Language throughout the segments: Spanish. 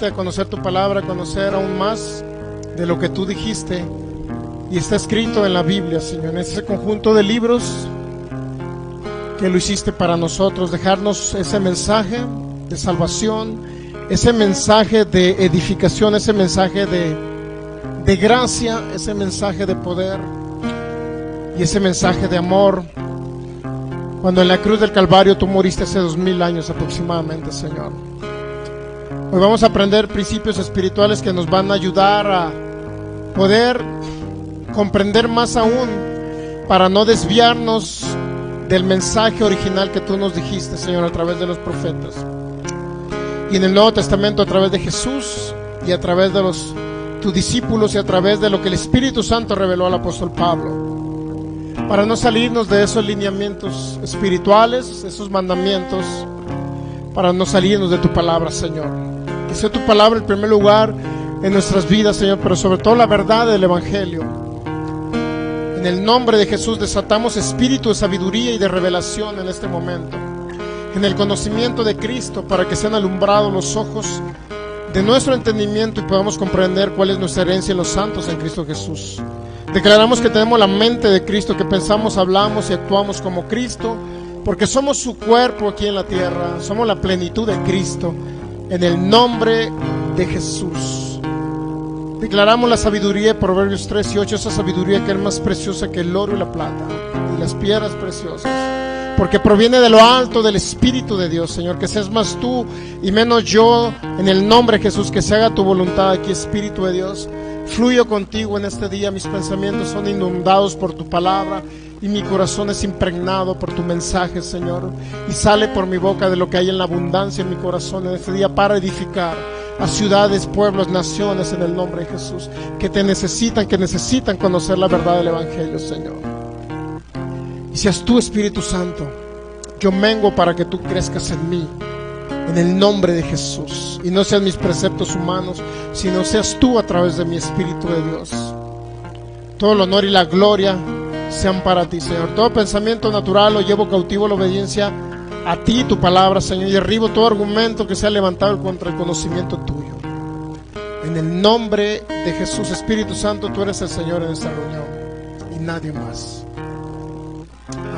invitarte a conocer tu palabra, a conocer aún más de lo que tú dijiste y está escrito en la Biblia, Señor, en ese conjunto de libros que lo hiciste para nosotros, dejarnos ese mensaje de salvación, ese mensaje de edificación, ese mensaje de gracia, ese mensaje de poder y ese mensaje de amor. Cuando en la cruz del Calvario tú moriste hace 2000 años aproximadamente, Señor. Hoy vamos a aprender principios espirituales que nos van a ayudar a poder comprender más aún, para no desviarnos del mensaje original que tú nos dijiste, Señor, a través de los profetas. Y en el Nuevo Testamento a través de Jesús y a través de tus discípulos y a través de lo que el Espíritu Santo reveló al apóstol Pablo. Para no salirnos de esos lineamientos espirituales, esos mandamientos, para no salirnos de tu palabra, Señor. Que sea tu palabra el primer lugar en nuestras vidas, Señor, pero sobre todo la verdad del Evangelio. En el nombre de Jesús desatamos espíritu de sabiduría y de revelación en este momento, en el conocimiento de Cristo, para que sean alumbrados los ojos de nuestro entendimiento y podamos comprender cuál es nuestra herencia en los santos en Cristo Jesús. Declaramos que tenemos la mente de Cristo, que pensamos, hablamos y actuamos como Cristo, porque somos su cuerpo aquí en la tierra, somos la plenitud de Cristo, en el nombre de Jesús. Declaramos la sabiduría de Proverbios 3 y 8, esa sabiduría que es más preciosa que el oro y la plata y las piedras preciosas, porque proviene de lo alto del Espíritu de Dios, Señor. Que seas más tú y menos yo, en el nombre de Jesús. Que se haga tu voluntad aquí, Espíritu de Dios. Fluyo contigo en este día, mis pensamientos son inundados por tu palabra y mi corazón es impregnado por tu mensaje, Señor, y sale por mi boca de lo que hay en la abundancia en mi corazón en este día, para edificar a ciudades, pueblos, naciones, en el nombre de Jesús, que te necesitan, que necesitan conocer la verdad del Evangelio, Señor. Y seas tú, Espíritu Santo, yo mengo para que tú crezcas en mí, en el nombre de Jesús, y no sean mis preceptos humanos, sino seas tú a través de mi Espíritu de Dios. Todo el honor y la gloria sean para ti, Señor. Todo pensamiento natural lo llevo cautivo a la obediencia a ti, tu palabra, Señor, y derribo todo argumento que sea levantado contra el conocimiento tuyo. En el nombre de Jesús, Espíritu Santo, tú eres el Señor en esta reunión y nadie más. Amén.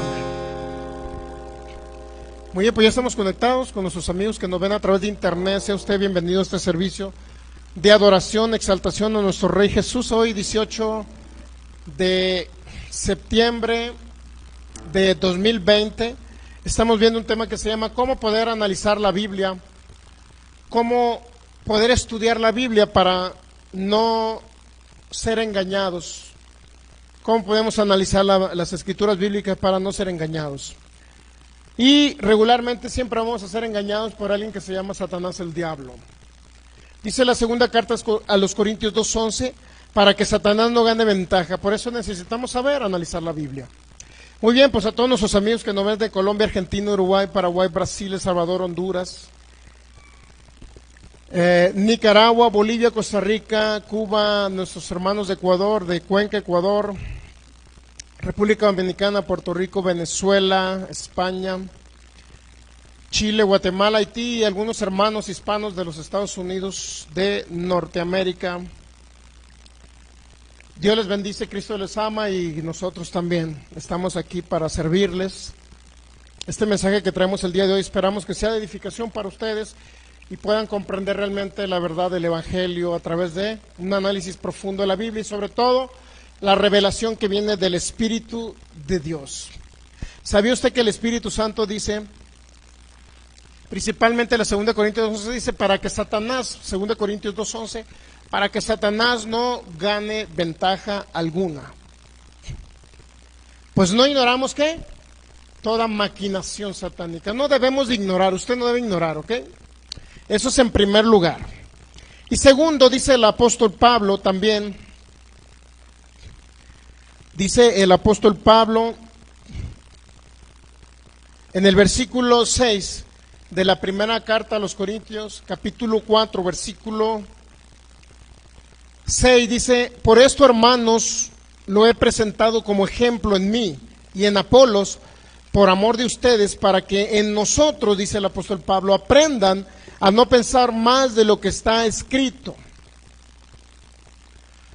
Muy bien, pues ya estamos conectados con nuestros amigos que nos ven a través de internet. Sea usted bienvenido a este servicio de adoración, exaltación a nuestro Rey Jesús. Hoy 18 de septiembre de 2020 estamos viendo un tema que se llama cómo poder analizar la Biblia, cómo poder estudiar la Biblia para no ser engañados, cómo podemos analizar las escrituras bíblicas para no ser engañados. Y regularmente siempre vamos a ser engañados por alguien que se llama Satanás, el diablo. Dice la segunda carta a los Corintios 2:11, para que Satanás no gane ventaja. Por eso necesitamos saber analizar la Biblia. Muy bien, pues a todos nuestros amigos que nos ven de Colombia, Argentina, Uruguay, Paraguay, Brasil, El Salvador, Honduras, Nicaragua, Bolivia, Costa Rica, Cuba, nuestros hermanos de Ecuador, de Cuenca, Ecuador, República Dominicana, Puerto Rico, Venezuela, España, Chile, Guatemala, Haití y algunos hermanos hispanos de los Estados Unidos de Norteamérica. Dios les bendice, Cristo les ama y nosotros también estamos aquí para servirles. Este mensaje que traemos el día de hoy esperamos que sea de edificación para ustedes y puedan comprender realmente la verdad del Evangelio a través de un análisis profundo de la Biblia y sobre todo la revelación que viene del Espíritu de Dios. ¿Sabía usted que el Espíritu Santo dice, principalmente la 2 Corintios 2:11 dice, para que Satanás, 2 Corintios 2:11, para que Satanás no gane ventaja alguna? Pues no ignoramos, ¿qué? Toda maquinación satánica. No debemos de ignorar, usted no debe ignorar, ¿ok? Eso es en primer lugar. Y segundo, dice el apóstol Pablo también, dice el apóstol Pablo en el versículo 6 de la primera carta a los Corintios, capítulo 4, versículo 6, dice, por esto, hermanos, lo he presentado como ejemplo en mí y en Apolos, por amor de ustedes, para que en nosotros, dice el apóstol Pablo, aprendan a no pensar más de lo que está escrito.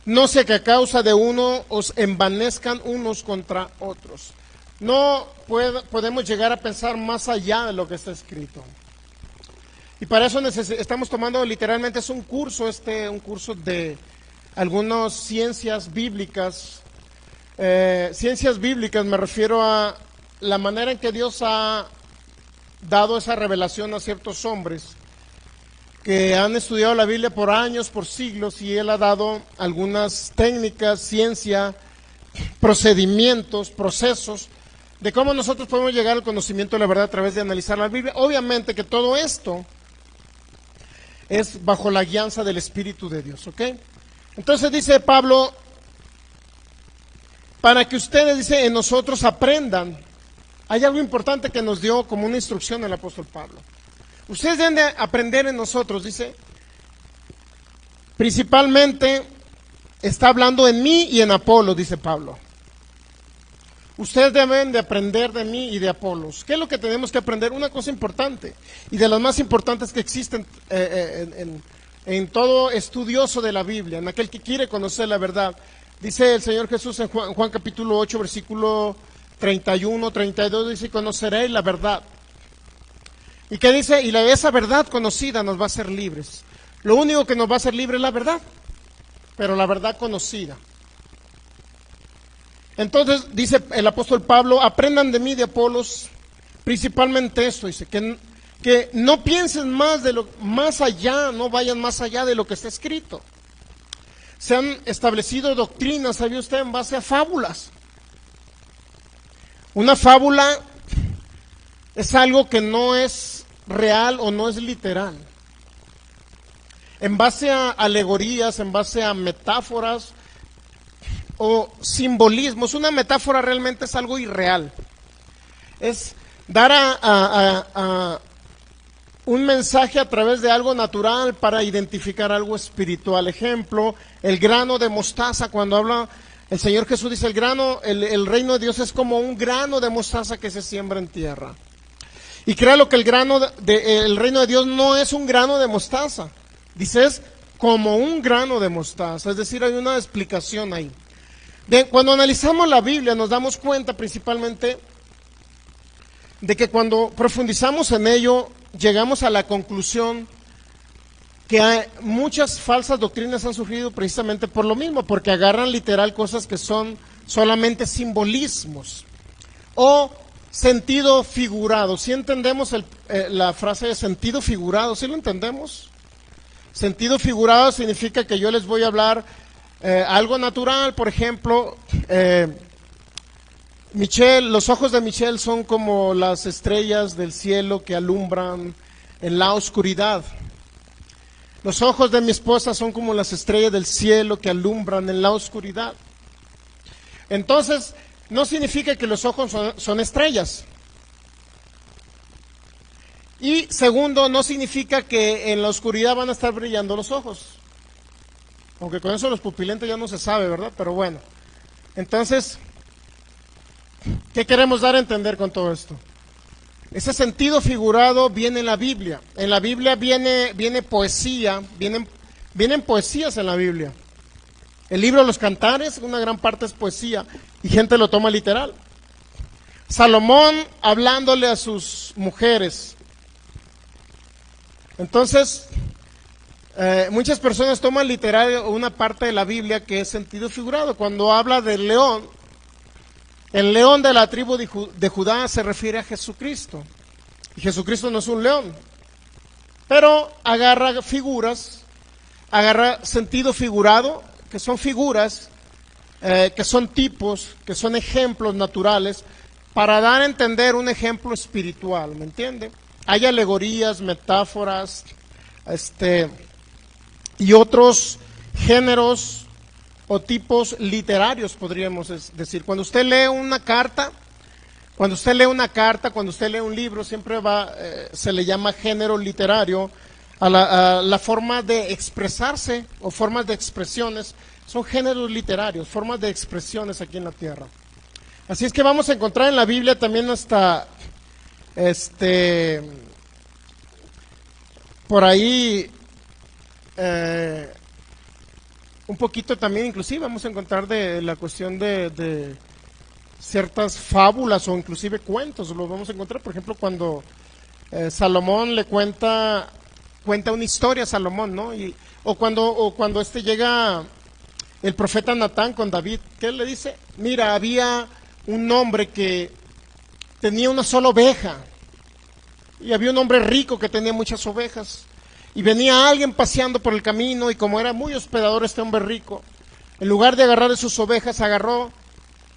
No sea que a causa de uno os envanezcan unos contra otros. No podemos llegar a pensar más allá de lo que está escrito. Y para eso estamos tomando literalmente, es un curso de algunas ciencias bíblicas. Ciencias bíblicas me refiero a la manera en que Dios ha dado esa revelación a ciertos hombres que han estudiado la Biblia por años, por siglos, y Él ha dado algunas técnicas, ciencia, procedimientos, procesos, de cómo nosotros podemos llegar al conocimiento de la verdad a través de analizar la Biblia. Obviamente que todo esto es bajo la guianza del Espíritu de Dios, ¿ok? Entonces dice Pablo, para que ustedes, dice, en nosotros aprendan. Hay algo importante que nos dio como una instrucción el apóstol Pablo. Ustedes deben de aprender en nosotros, dice, principalmente está hablando en mí y en Apolo, dice Pablo. Ustedes deben de aprender de mí y de Apolos. ¿Qué es lo que tenemos que aprender? Una cosa importante, y de las más importantes que existen en todo estudioso de la Biblia, en aquel que quiere conocer la verdad. Dice el Señor Jesús en Juan capítulo 8, versículo 31, 32, dice, conoceréis la verdad. ¿Y qué dice? Y esa verdad conocida nos va a hacer libres. Lo único que nos va a hacer libres es la verdad, pero la verdad conocida. Entonces dice el apóstol Pablo, aprendan de mí, de Apolos, principalmente esto, dice, que no piensen más allá, no vayan más allá de lo que está escrito. Se han establecido doctrinas, ¿sabía usted?, en base a fábulas. Una fábula es algo que no es real o no es literal. En base a alegorías, en base a metáforas o simbolismos, una metáfora realmente es algo irreal. Es dar a un mensaje a través de algo natural para identificar algo espiritual. Ejemplo, el grano de mostaza, cuando habla el Señor Jesús, dice el reino de Dios es como un grano de mostaza que se siembra en tierra. Y créalo que el reino de Dios no es un grano de mostaza, dice es como un grano de mostaza, es decir, hay una explicación ahí. Cuando analizamos la Biblia nos damos cuenta principalmente de que cuando profundizamos en ello, llegamos a la conclusión que muchas falsas doctrinas han surgido precisamente por lo mismo, porque agarran literal cosas que son solamente simbolismos o sentido figurado. ¿Sí entendemos la frase de sentido figurado? ¿Sí lo entendemos? Sentido figurado significa que yo les voy a hablar algo natural, por ejemplo, los ojos de Michelle son como las estrellas del cielo que alumbran en la oscuridad. Los ojos de mi esposa son como las estrellas del cielo que alumbran en la oscuridad. Entonces, no significa que los ojos son estrellas. Y segundo, no significa que en la oscuridad van a estar brillando los ojos. Aunque con eso los pupilentes ya no se sabe, ¿verdad? Pero bueno. Entonces, ¿qué queremos dar a entender con todo esto? Ese sentido figurado viene en la Biblia. En la Biblia viene poesía, vienen poesías en la Biblia. El libro de los Cantares, una gran parte es poesía, y gente lo toma literal. Salomón hablándole a sus mujeres. Entonces, muchas personas toman literal una parte de la Biblia que es sentido figurado. Cuando habla del león, el león de la tribu de Judá se refiere a Jesucristo. Y Jesucristo no es un león, pero agarra figuras, agarra sentido figurado, que son figuras, que son tipos, que son ejemplos naturales, para dar a entender un ejemplo espiritual, ¿me entiende? Hay alegorías, metáforas, y otros géneros o tipos literarios, podríamos decir. Cuando usted lee una carta, cuando usted lee un libro, siempre se le llama género literario a la forma de expresarse o formas de expresiones. Son géneros literarios, formas de expresiones aquí en la tierra. Así es que vamos a encontrar en la Biblia también hasta por ahí un poquito también, inclusive vamos a encontrar de la cuestión de ciertas fábulas o inclusive cuentos, los vamos a encontrar, por ejemplo, cuando Salomón le cuenta una historia a Salomón, ¿no? O cuando llega el profeta Natán con David, que él le dice, mira, había un hombre que tenía una sola oveja, y había un hombre rico que tenía muchas ovejas, y venía alguien paseando por el camino, y como era muy hospedador este hombre rico, en lugar de agarrar de sus ovejas, agarró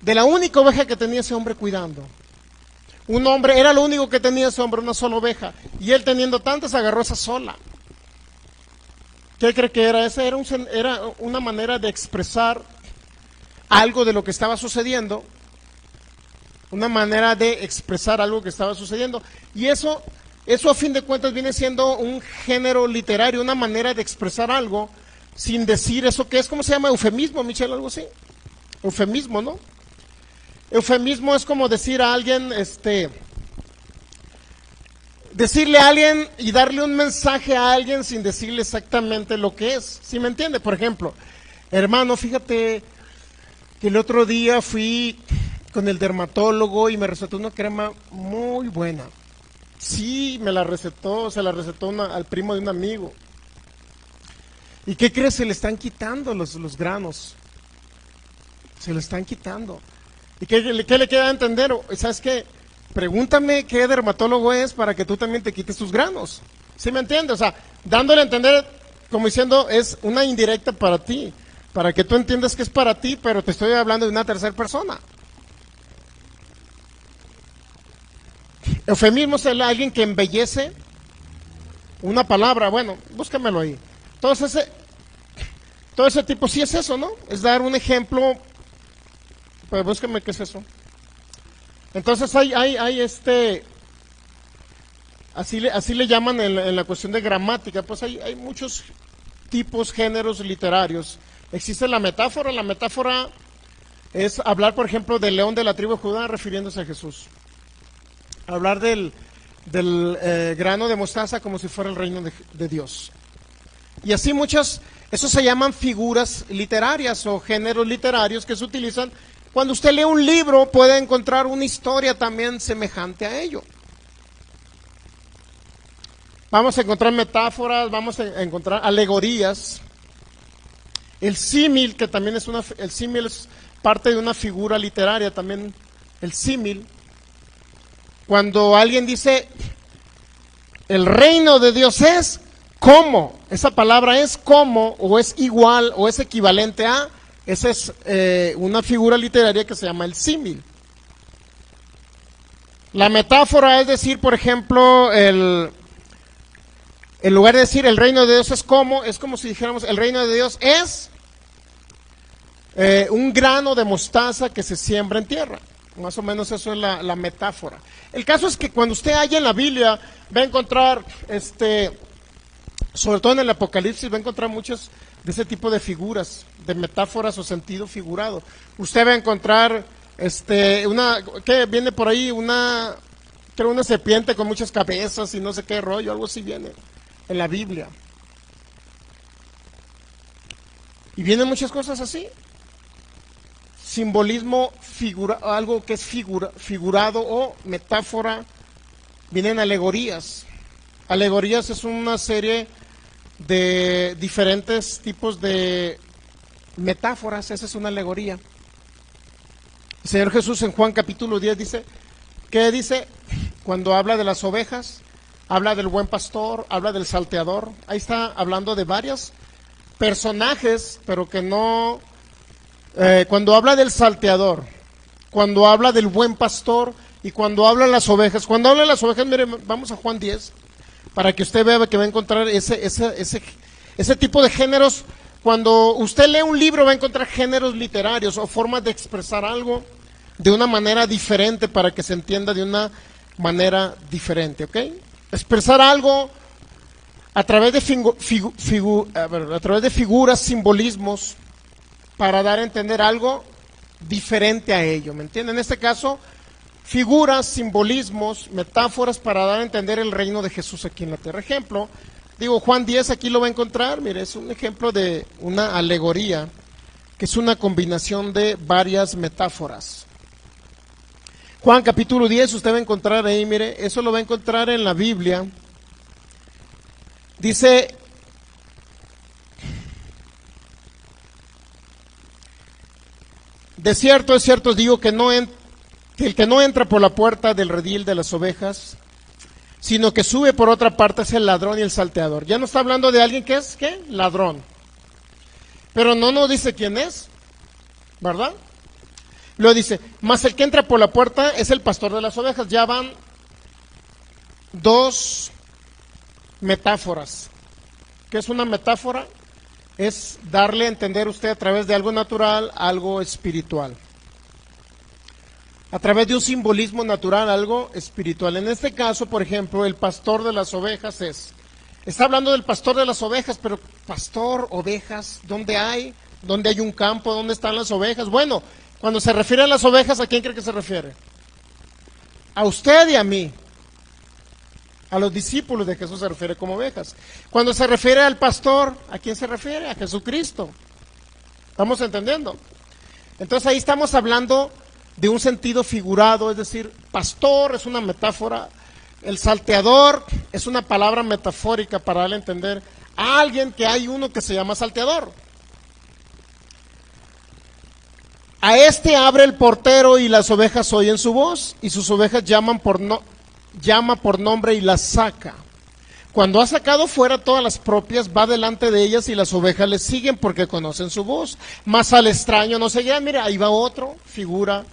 de la única oveja que tenía ese hombre cuidando. Un hombre, era lo único que tenía ese hombre, una sola oveja, y él teniendo tantas, agarró esa sola. ¿Qué cree que era? Esa era una manera de expresar algo de lo que estaba sucediendo, una manera de expresar algo que estaba sucediendo, y eso a fin de cuentas viene siendo un género literario, una manera de expresar algo sin decir eso que es, ¿cómo se llama? Eufemismo, Michelle, algo así. Eufemismo, ¿no? Eufemismo es como decir a alguien, decirle a alguien y darle un mensaje a alguien sin decirle exactamente lo que es. ¿Sí me entiende? Por ejemplo, hermano, fíjate que el otro día fui con el dermatólogo y me recetó una crema muy buena. Sí, se la recetó al primo de un amigo. ¿Y qué crees? Se le están quitando los granos. Se le están quitando. ¿Y qué le queda a entender? ¿Sabes qué? Pregúntame qué dermatólogo es para que tú también te quites tus granos. ¿Sí me entiendes? O sea, dándole a entender, como diciendo, es una indirecta para ti, para que tú entiendas que es para ti, pero te estoy hablando de una tercera persona. Eufemismo es alguien que embellece una palabra. Bueno, búscamelo ahí. Todo ese tipo, sí es eso, ¿no? Es dar un ejemplo. Pues búsqueme qué es eso. Entonces hay así le llaman en la cuestión de gramática, pues hay muchos tipos, géneros literarios. Existe la metáfora es hablar, por ejemplo, del león de la tribu de Judá refiriéndose a Jesús. Hablar del grano de mostaza como si fuera el reino de Dios. Y así eso se llaman figuras literarias o géneros literarios que se utilizan. Cuando usted lee un libro puede encontrar una historia también semejante a ello. Vamos a encontrar metáforas, vamos a encontrar alegorías. El símil, que también el símil es parte de una figura literaria también, el símil. Cuando alguien dice, el reino de Dios es como, esa palabra es como, o es igual, o es equivalente a, esa es una figura literaria que se llama el símil. La metáfora es decir, por ejemplo, en lugar de decir el reino de Dios es como si dijéramos el reino de Dios es un grano de mostaza que se siembra en tierra. Más o menos eso es la metáfora. El caso es que cuando usted haya en la Biblia va a encontrar, sobre todo en el Apocalipsis, va a encontrar muchos de ese tipo de figuras, de metáforas o sentido figurado. Usted va a encontrar que viene por ahí una serpiente con muchas cabezas y no sé qué rollo, algo así viene en la Biblia. Y vienen muchas cosas así. Simbolismo, algo que es figurado o metáfora, vienen alegorías. Alegorías es una serie de diferentes tipos de metáforas, esa es una alegoría. El Señor Jesús en Juan capítulo 10 dice, ¿qué dice? Cuando habla de las ovejas, habla del buen pastor, habla del salteador, ahí está hablando de varios personajes, pero que no... cuando habla del salteador, cuando habla del buen pastor y cuando habla de las ovejas, miren, vamos a Juan 10, para que usted vea que va a encontrar ese tipo de géneros. Cuando usted lee un libro va a encontrar géneros literarios o formas de expresar algo de una manera diferente para que se entienda de una manera diferente, ¿ok? Expresar algo a través de figuras, simbolismos, para dar a entender algo diferente a ello, ¿me entienden? En este caso, figuras, simbolismos, metáforas para dar a entender el reino de Jesús aquí en la tierra. Ejemplo, Digo, Juan 10 aquí lo va a encontrar, mire, es un ejemplo de una alegoría, que es una combinación de varias metáforas. Juan capítulo 10, usted va a encontrar ahí, mire, eso lo va a encontrar en la Biblia. Dice, de cierto, es cierto, os digo que el que no entra por la puerta del redil de las ovejas, sino que sube por otra parte, es el ladrón y el salteador. Ya no está hablando de alguien que es, ¿qué? Ladrón. Pero no nos dice quién es, ¿verdad? Luego dice, mas el que entra por la puerta es el pastor de las ovejas. Ya van dos metáforas. ¿Qué es una metáfora? Es darle a entender usted a través de algo natural, algo espiritual. A través de un simbolismo natural, algo espiritual. En este caso, por ejemplo, el pastor de las ovejas está hablando del pastor de las ovejas, pero pastor, ovejas, ¿dónde hay? ¿Dónde hay un campo? ¿Dónde están las ovejas? Bueno, cuando se refiere a las ovejas, ¿a quién cree que se refiere? A usted y a mí. A los discípulos de Jesús se refiere como ovejas. Cuando se refiere al pastor, ¿a quién se refiere? A Jesucristo. ¿Estamos entendiendo? Entonces ahí estamos hablando de un sentido figurado, es decir, pastor es una metáfora, el salteador es una palabra metafórica para darle a entender a alguien que hay uno que se llama salteador. A este abre el portero y las ovejas oyen su voz y sus ovejas llama por nombre y las saca. Cuando ha sacado fuera todas las propias, va delante de ellas y las ovejas le siguen porque conocen su voz. Mas al extraño no seguirán. Mira, ahí va otra figura,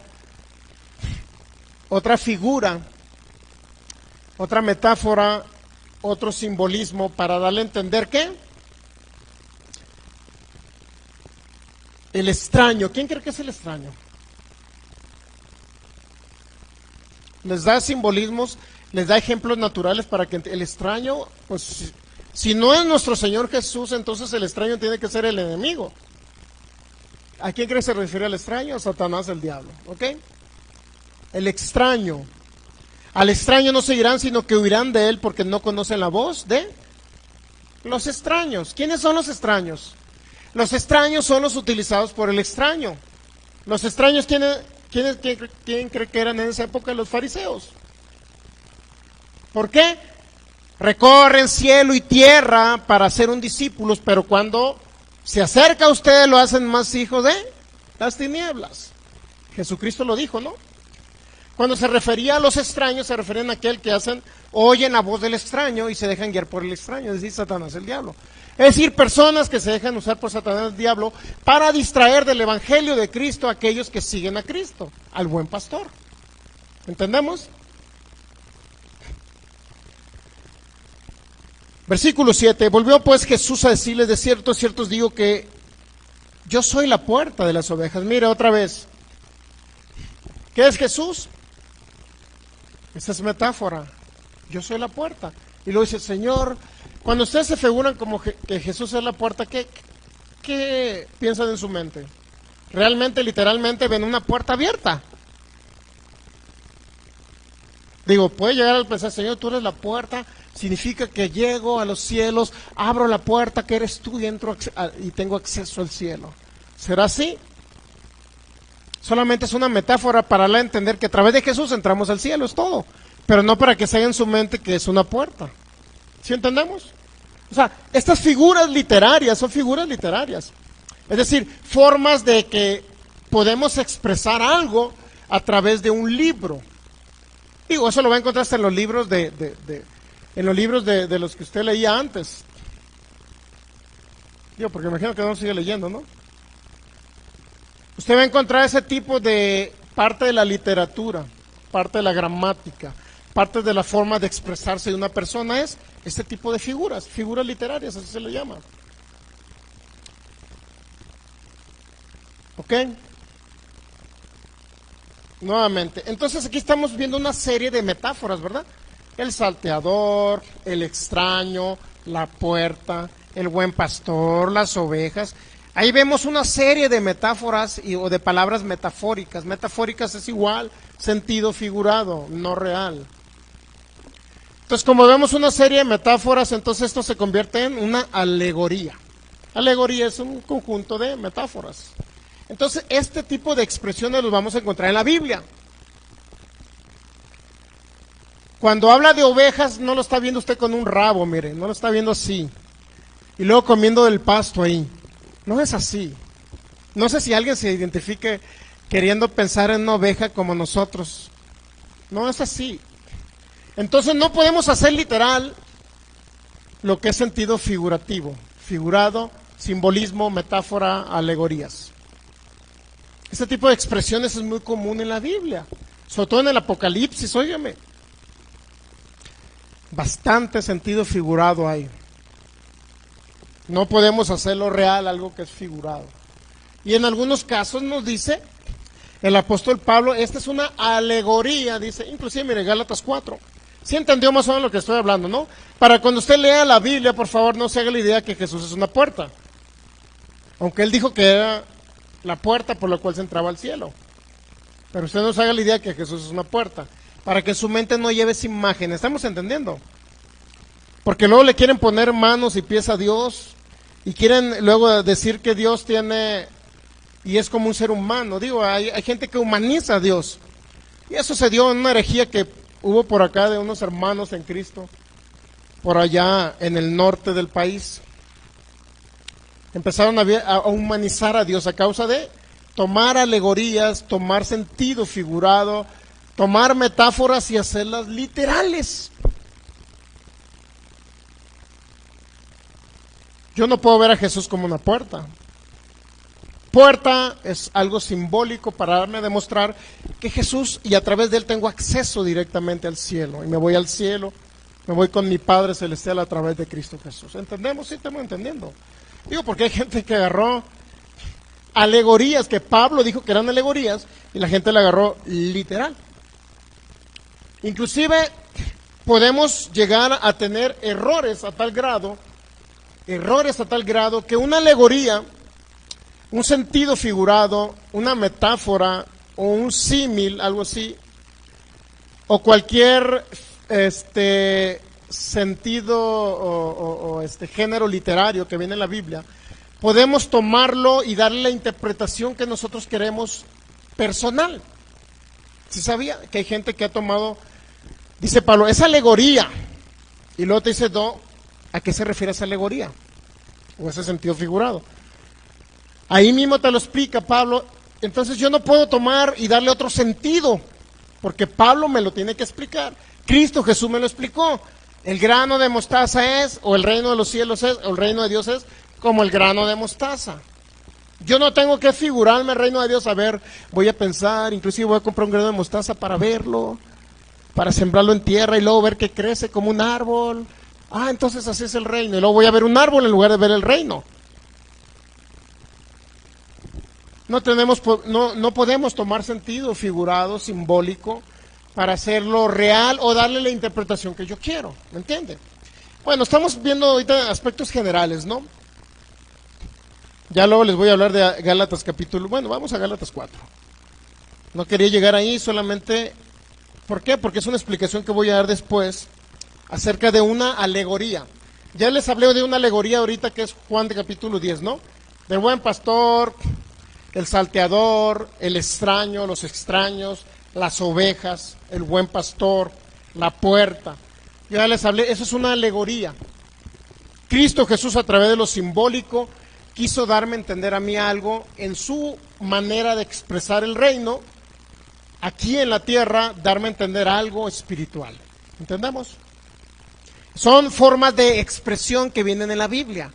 otra metáfora, otro simbolismo para darle a entender que el extraño, ¿quién cree que es el extraño? Les da simbolismos, les da ejemplos naturales para que el extraño, pues si no es nuestro Señor Jesús, entonces el extraño tiene que ser el enemigo. ¿A quién cree que se refiere al extraño? A Satanás, el diablo, ¿ok? El extraño. Al extraño no seguirán, sino que huirán de él porque no conocen la voz de los extraños. ¿Quiénes son los extraños? Los extraños son los utilizados por el extraño. Los extraños, ¿quién cree que eran en esa época? Los fariseos. ¿Por qué? Recorren cielo y tierra para ser un discípulo, pero cuando se acerca a ustedes lo hacen más hijos de las tinieblas. Jesucristo lo dijo, ¿no? Cuando se refería a los extraños, se referían a aquel que oyen la voz del extraño y se dejan guiar por el extraño, es decir, Satanás, el diablo. Es decir, personas que se dejan usar por Satanás, el diablo, para distraer del evangelio de Cristo a aquellos que siguen a Cristo, al buen pastor. ¿Entendemos? Versículo 7. Volvió pues Jesús a decirles, de cierto, cierto os digo que yo soy la puerta de las ovejas. Mira otra vez. ¿Qué es Jesús? Esa es metáfora. Yo soy la puerta. Y luego dice, Señor, cuando ustedes se figuran como que Jesús es la puerta, ¿qué piensan en su mente? ¿Realmente, literalmente, ven una puerta abierta? Digo, puede llegar al pensar, Señor, tú eres la puerta, significa que llego a los cielos, abro la puerta que eres tú y entro y tengo acceso al cielo. ¿Será así? Solamente es una metáfora para darle a entender que a través de Jesús entramos al cielo, es todo. Pero no para que se haga en su mente que es una puerta. ¿Sí entendemos? O sea, estas figuras literarias son figuras literarias. Es decir, formas de que podemos expresar algo a través de un libro. Digo, eso lo va a encontrar hasta en los libros de los que usted leía antes. Digo, porque me imagino que no sigue leyendo, ¿no? Usted va a encontrar ese tipo de parte de la literatura, parte de la gramática, parte de la forma de expresarse de una persona es este tipo de figuras literarias, así se le llama. ¿Ok? Nuevamente, entonces aquí estamos viendo una serie de metáforas, ¿verdad? El salteador, el extraño, la puerta, el buen pastor, las ovejas. Ahí vemos una serie de metáforas o de palabras metafóricas. Metafóricas es igual, sentido figurado, no real. Entonces, como vemos una serie de metáforas, entonces esto se convierte en una alegoría. Alegoría es un conjunto de metáforas. Entonces, este tipo de expresiones los vamos a encontrar en la Biblia. Cuando habla de ovejas, no lo está viendo usted con un rabo, mire, no lo está viendo así. Y luego comiendo del pasto ahí. No es así. No sé si alguien se identifique queriendo pensar en una oveja como nosotros. No es así. Entonces no podemos hacer literal lo que es sentido figurativo. Figurado, simbolismo, metáfora, alegorías. Este tipo de expresiones es muy común en la Biblia. Sobre todo en el Apocalipsis, óigame. Bastante sentido figurado hay. No podemos hacerlo real, algo que es figurado. Y en algunos casos nos dice el apóstol Pablo, esta es una alegoría, dice, inclusive mire, Gálatas 4. ¿Sí entendió más o menos lo que estoy hablando, no? Para cuando usted lea la Biblia, por favor, no se haga la idea que Jesús es una puerta. Aunque él dijo que era la puerta por la cual se entraba al cielo. Pero usted no se haga la idea que Jesús es una puerta. Para que en su mente no lleve esa imagen. ¿Estamos entendiendo? Porque luego le quieren poner manos y pies a Dios. Y quieren luego decir que Dios tiene... y es como un ser humano. Digo, hay gente que humaniza a Dios. Y eso se dio en una herejía que hubo por acá de unos hermanos en Cristo, por allá en el norte del país. Empezaron a humanizar a Dios a causa de tomar alegorías, tomar sentido figurado, tomar metáforas y hacerlas literales. Yo no puedo ver a Jesús como una puerta. Puerta es algo simbólico para darme a demostrar que Jesús, y a través de él tengo acceso directamente al cielo, y me voy al cielo, me voy con mi Padre Celestial a través de Cristo Jesús. ¿Entendemos? Sí, estamos entendiendo. Digo, porque hay gente que agarró alegorías, que Pablo dijo que eran alegorías, y la gente la agarró literal. Inclusive podemos llegar a tener errores a tal grado que una alegoría, un sentido figurado, una metáfora o un símil, algo así, o cualquier sentido o género literario que viene en la Biblia, podemos tomarlo y darle la interpretación que nosotros queremos personal. ¿Sí sabía que hay gente que ha tomado, dice Pablo, es alegoría, y luego te dice, no, ¿a qué se refiere esa alegoría? O ese sentido figurado. Ahí mismo te lo explica Pablo. Entonces yo no puedo tomar y darle otro sentido, porque Pablo me lo tiene que explicar. Cristo Jesús me lo explicó. El grano de mostaza es, o el reino de los cielos es, o el reino de Dios es, como el grano de mostaza. Yo no tengo que figurarme el reino de Dios. A ver, voy a pensar, inclusive voy a comprar un grano de mostaza para verlo, para sembrarlo en tierra y luego ver que crece como un árbol. Ah, entonces así es el reino. Y luego voy a ver un árbol en lugar de ver el reino. No podemos tomar sentido figurado, simbólico, para hacerlo real o darle la interpretación que yo quiero. ¿Me entiende? Bueno, estamos viendo ahorita aspectos generales, ¿no? Ya luego les voy a hablar de Gálatas capítulo. Bueno, vamos a Gálatas 4. No quería llegar ahí solamente. ¿Por qué? Porque es una explicación que voy a dar después acerca de una alegoría. Ya les hablé de una alegoría ahorita que es Juan de capítulo 10, ¿no? Del buen pastor, el salteador, el extraño, los extraños, las ovejas, el buen pastor, la puerta. Yo ya les hablé, eso es una alegoría. Cristo Jesús, a través de lo simbólico, quiso darme a entender a mí algo en su manera de expresar el reino, aquí en la tierra, darme a entender algo espiritual. ¿Entendemos? Son formas de expresión que vienen en la Biblia.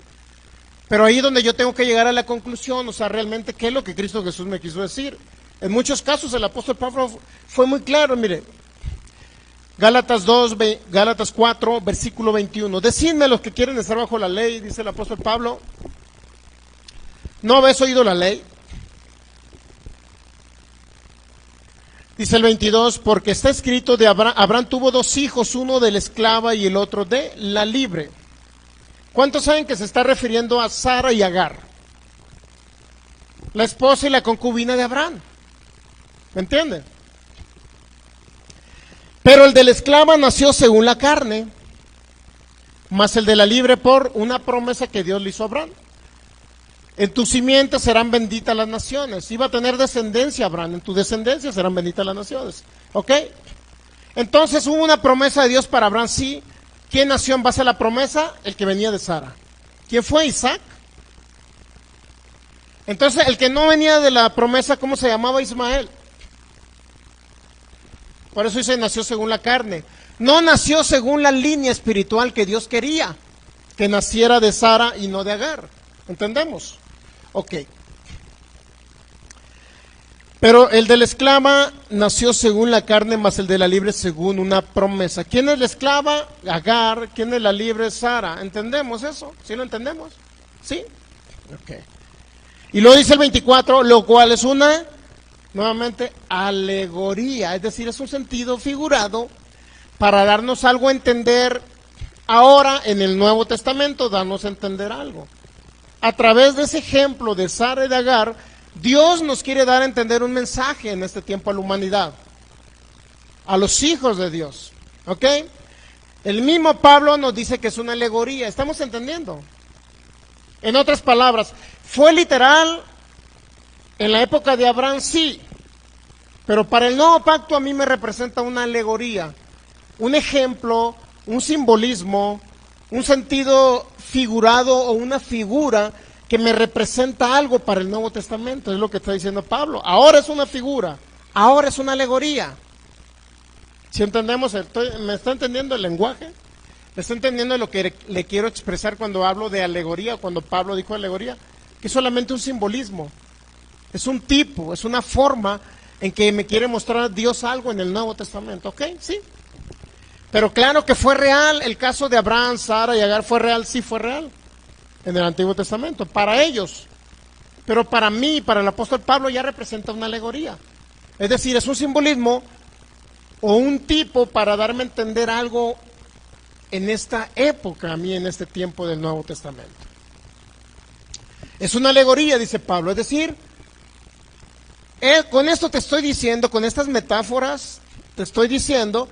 Pero ahí es donde yo tengo que llegar a la conclusión, o sea, realmente, ¿qué es lo que Cristo Jesús me quiso decir? En muchos casos el apóstol Pablo fue muy claro, mire. Gálatas 4, versículo 21. Decidme los que quieren estar bajo la ley, dice el apóstol Pablo. ¿No habéis oído la ley? Dice el 22, porque está escrito de Abraham tuvo dos hijos, uno de la esclava y el otro de la libre. ¿Cuántos saben que se está refiriendo a Sara y Agar? La esposa y la concubina de Abraham. ¿Me entienden? Pero el de la esclava nació según la carne, mas el de la libre por una promesa que Dios le hizo a Abraham. En tu simiente serán benditas las naciones. Iba a tener descendencia Abraham, en tu descendencia serán benditas las naciones. ¿Ok? Entonces hubo una promesa de Dios para Abraham, sí. ¿Quién nació en base a la promesa? El que venía de Sara. ¿Quién fue? Isaac. Entonces el que no venía de la promesa, ¿cómo se llamaba? Ismael. Por eso dice, nació según la carne. No nació según la línea espiritual que Dios quería, que naciera de Sara y no de Agar. ¿Entendemos? Ok. Pero el de la esclava nació según la carne, mas el de la libre según una promesa. ¿Quién es la esclava? Agar. ¿Quién es la libre? Sara. ¿Entendemos eso? ¿Sí lo entendemos? ¿Sí? Ok. Y luego dice el 24, lo cual es una, nuevamente, alegoría. Es decir, es un sentido figurado para darnos algo a entender ahora en el Nuevo Testamento, darnos a entender algo. A través de ese ejemplo de Sara y de Agar, Dios nos quiere dar a entender un mensaje en este tiempo a la humanidad, a los hijos de Dios. ¿Ok? El mismo Pablo nos dice que es una alegoría. ¿Estamos entendiendo? En otras palabras, ¿fue literal en la época de Abraham? Sí. Pero para el nuevo pacto a mí me representa una alegoría, un ejemplo, un simbolismo, un sentido figurado o una figura que me representa algo para el Nuevo Testamento. Es lo que está diciendo Pablo. Ahora es una figura, ahora es una alegoría. ¿Sí entendemos? ¿Me está entendiendo el lenguaje? ¿Me está entendiendo lo que le quiero expresar cuando hablo de alegoría, cuando Pablo dijo alegoría? Que es solamente un simbolismo, es un tipo, es una forma en que me quiere mostrar Dios algo en el Nuevo Testamento. ¿Ok? Sí. Pero claro que fue real, el caso de Abraham, Sara y Agar fue real, sí fue real en el Antiguo Testamento, para ellos. Pero para mí, para el apóstol Pablo, ya representa una alegoría. Es decir, es un simbolismo o un tipo para darme a entender algo en esta época, a mí en este tiempo del Nuevo Testamento. Es una alegoría, dice Pablo, es decir, con esto te estoy diciendo, con estas metáforas, te estoy diciendo,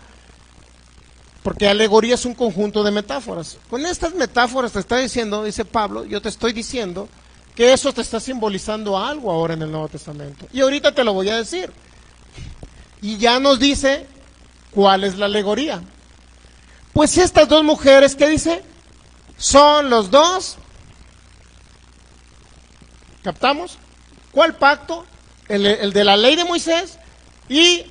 porque alegoría es un conjunto de metáforas. Con estas metáforas te está diciendo, dice Pablo, yo te estoy diciendo que eso te está simbolizando algo ahora en el Nuevo Testamento. Y ahorita te lo voy a decir. Y ya nos dice cuál es la alegoría. Pues estas dos mujeres, ¿qué dice? Son los dos. ¿Captamos? ¿Cuál pacto? El de la ley de Moisés y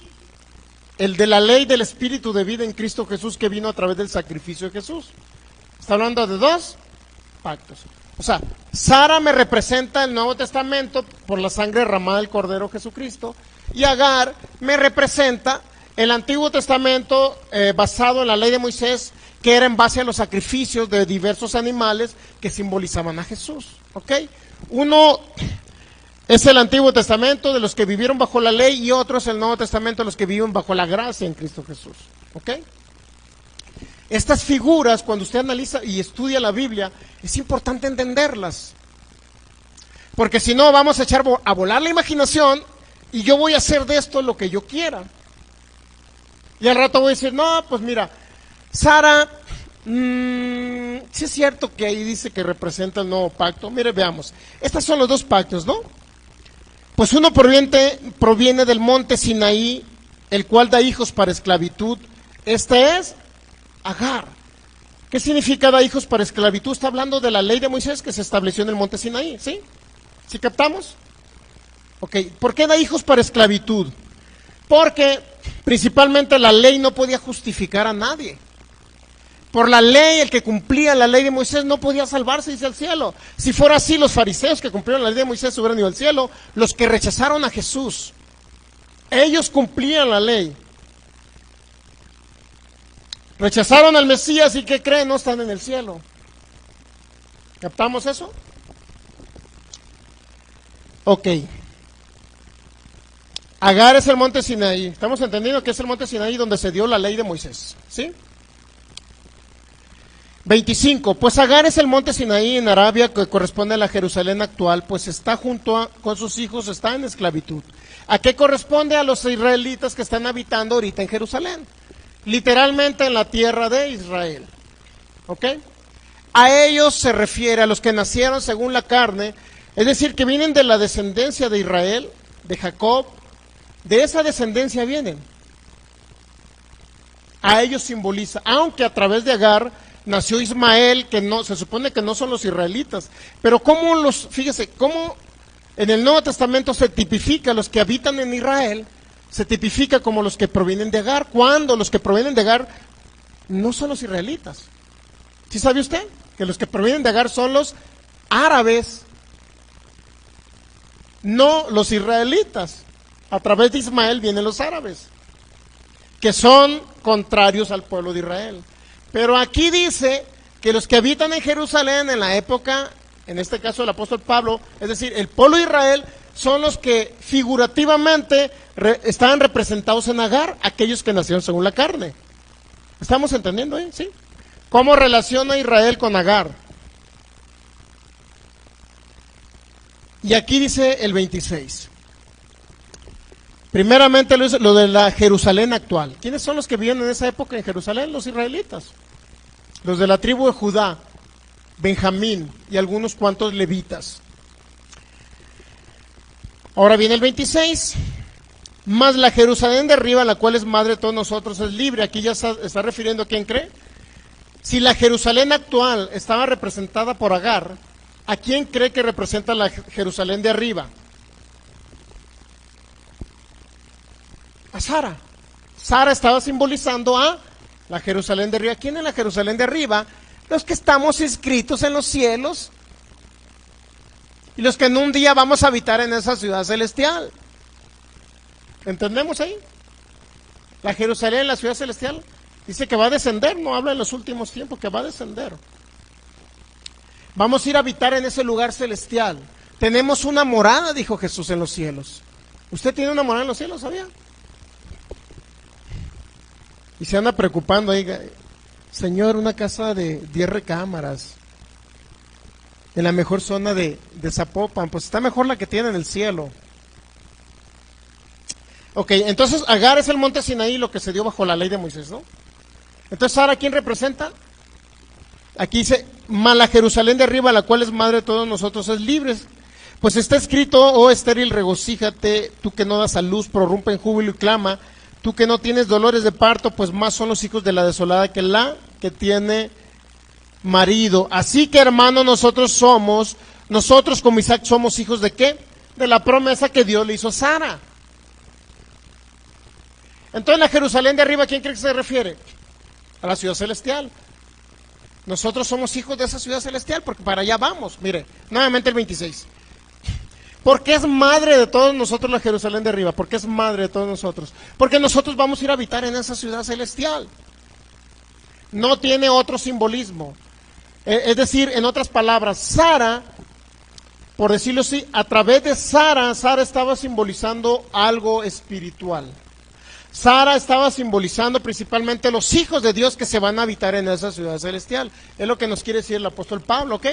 el de la ley del Espíritu de vida en Cristo Jesús, que vino a través del sacrificio de Jesús. Está hablando de dos pactos. O sea, Sara me representa el Nuevo Testamento por la sangre derramada del Cordero Jesucristo, y Agar me representa el Antiguo Testamento basado en la ley de Moisés, que era en base a los sacrificios de diversos animales que simbolizaban a Jesús. ¿Ok? Uno es el Antiguo Testamento de los que vivieron bajo la ley, y otro es el Nuevo Testamento de los que viven bajo la gracia en Cristo Jesús. ¿Ok? Estas figuras, cuando usted analiza y estudia la Biblia, es importante entenderlas. Porque si no, vamos a echar a volar la imaginación y yo voy a hacer de esto lo que yo quiera. Y al rato voy a decir, no, pues mira, Sara, sí es cierto que ahí dice que representa el nuevo pacto. Mire, veamos. Estos son los dos pactos, ¿no? Pues uno proviene del monte Sinaí, el cual da hijos para esclavitud. Este es Agar. ¿Qué significa da hijos para esclavitud? Está hablando de la ley de Moisés que se estableció en el monte Sinaí, ¿sí? ¿Sí captamos? Ok, ¿por qué da hijos para esclavitud? Porque principalmente la ley no podía justificar a nadie. Por la ley, el que cumplía la ley de Moisés no podía salvarse y irse al cielo. Si fuera así, los fariseos que cumplieron la ley de Moisés hubieran ido al cielo. Los que rechazaron a Jesús, ellos cumplían la ley. Rechazaron al Mesías y ¿qué creen? No están en el cielo. ¿Captamos eso? Ok. Agar es el monte Sinaí. Estamos entendiendo que es el monte Sinaí donde se dio la ley de Moisés. ¿Sí? 25. Pues Agar es el monte Sinaí en Arabia, que corresponde a la Jerusalén actual, pues está con sus hijos, está en esclavitud. ¿A qué corresponde? A los israelitas que están habitando ahorita en Jerusalén. literalmente en la tierra de Israel. ¿Ok? A ellos se refiere, a los que nacieron según la carne, es decir, que vienen de la descendencia de Israel, de Jacob, de esa descendencia vienen. A ellos simboliza, aunque a través de Agar nació Ismael, que no, se supone que no son los israelitas, pero fíjese, cómo en el Nuevo Testamento se tipifica a los que habitan en Israel, se tipifica como los que provienen de Agar, cuando los que provienen de Agar no son los israelitas. ¿Sí sabe usted? Que los que provienen de Agar son los árabes, no los israelitas. A través de Ismael vienen los árabes, que son contrarios al pueblo de Israel. Pero aquí dice que los que habitan en Jerusalén en la época, en este caso el apóstol Pablo, es decir, el pueblo de Israel, son los que figurativamente estaban representados en Agar, aquellos que nacieron según la carne. ¿Estamos entendiendo ahí? ¿Sí? ¿Cómo relaciona Israel con Agar? Y aquí dice el 26. Primeramente lo de la Jerusalén actual. ¿Quiénes son los que vivían en esa época en Jerusalén? Los israelitas. Los de la tribu de Judá, Benjamín y algunos cuantos levitas. Ahora viene el 26. Más la Jerusalén de arriba, la cual es madre de todos nosotros, es libre. Aquí ya está refiriendo a quién cree. Si la Jerusalén actual estaba representada por Agar, ¿a quién cree que representa la Jerusalén de arriba? A Sara. Sara estaba simbolizando a la Jerusalén de arriba. ¿Quién es la Jerusalén de arriba? Los que estamos inscritos en los cielos y los que en un día vamos a habitar en esa ciudad celestial. ¿Entendemos ahí? La Jerusalén, la ciudad celestial, dice que va a descender, no habla en los últimos tiempos, que va a descender. Vamos a ir a habitar en ese lugar celestial. Tenemos una morada, dijo Jesús, en los cielos. ¿Usted tiene una morada en los cielos, sabía? Y se anda preocupando ahí, Señor, una casa de 10 recámaras, en la mejor zona de Zapopan, pues está mejor la que tiene en el cielo. Ok, entonces Agar es el monte Sinaí, lo que se dio bajo la ley de Moisés, ¿no? Entonces Sara, ¿quién representa? Aquí dice, mas la Jerusalén de arriba, la cual es madre de todos nosotros, es libre. Pues está escrito, oh estéril, regocíjate, tú que no das a luz, prorrumpe en júbilo y clama, tú que no tienes dolores de parto, pues más son los hijos de la desolada que la que tiene marido. Así que, hermano, nosotros como Isaac somos hijos de ¿qué? De la promesa que Dios le hizo a Sara. Entonces, la Jerusalén de arriba, ¿a quién cree que se refiere? A la ciudad celestial. Nosotros somos hijos de esa ciudad celestial, porque para allá vamos. Mire, nuevamente el 26. Porque es madre de todos nosotros la Jerusalén de arriba. Porque es madre de todos nosotros. Porque nosotros vamos a ir a habitar en esa ciudad celestial. No tiene otro simbolismo. Es decir, en otras palabras, Sara, por decirlo así, a través de Sara estaba simbolizando algo espiritual. Sara estaba simbolizando principalmente los hijos de Dios que se van a habitar en esa ciudad celestial. Es lo que nos quiere decir el apóstol Pablo, ¿ok?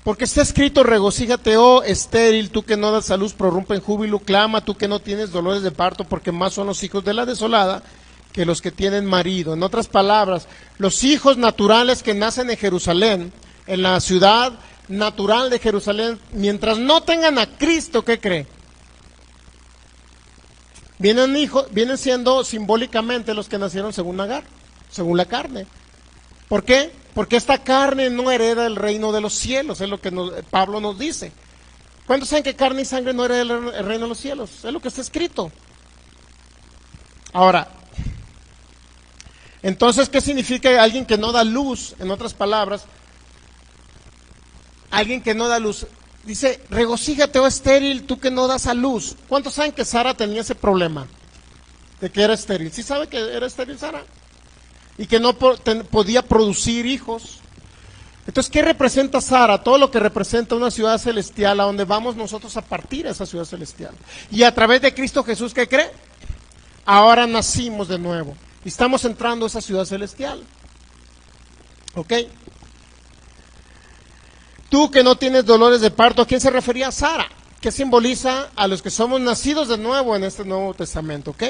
Porque está escrito, regocíjate, oh estéril, tú que no das a luz, prorrumpe en júbilo, clama, tú que no tienes dolores de parto, porque más son los hijos de la desolada que los que tienen marido. En otras palabras, los hijos naturales que nacen en Jerusalén, en la ciudad natural de Jerusalén, mientras no tengan a Cristo, ¿qué cree? Vienen siendo simbólicamente los que nacieron según Agar, según la carne. ¿Por qué? Porque esta carne no hereda el reino de los cielos, es lo que Pablo nos dice. ¿Cuántos saben que carne y sangre no hereda el reino de los cielos? Es lo que está escrito. Ahora, entonces, ¿qué significa alguien que no da luz? En otras palabras, alguien que no da luz. Dice, regocíjate, oh estéril, tú que no das a luz. ¿Cuántos saben que Sara tenía ese problema? De que era estéril. ¿Sí sabe que era estéril Sara? Y que no podía producir hijos. Entonces, ¿qué representa Sara? Todo lo que representa una ciudad celestial a donde vamos nosotros a partir a esa ciudad celestial. Y a través de Cristo Jesús, ¿qué cree? Ahora nacimos de nuevo. Y estamos entrando a esa ciudad celestial. ¿Ok? Tú que no tienes dolores de parto, ¿a quién se refería? A Sara, que simboliza a los que somos nacidos de nuevo en este Nuevo Testamento, ¿ok?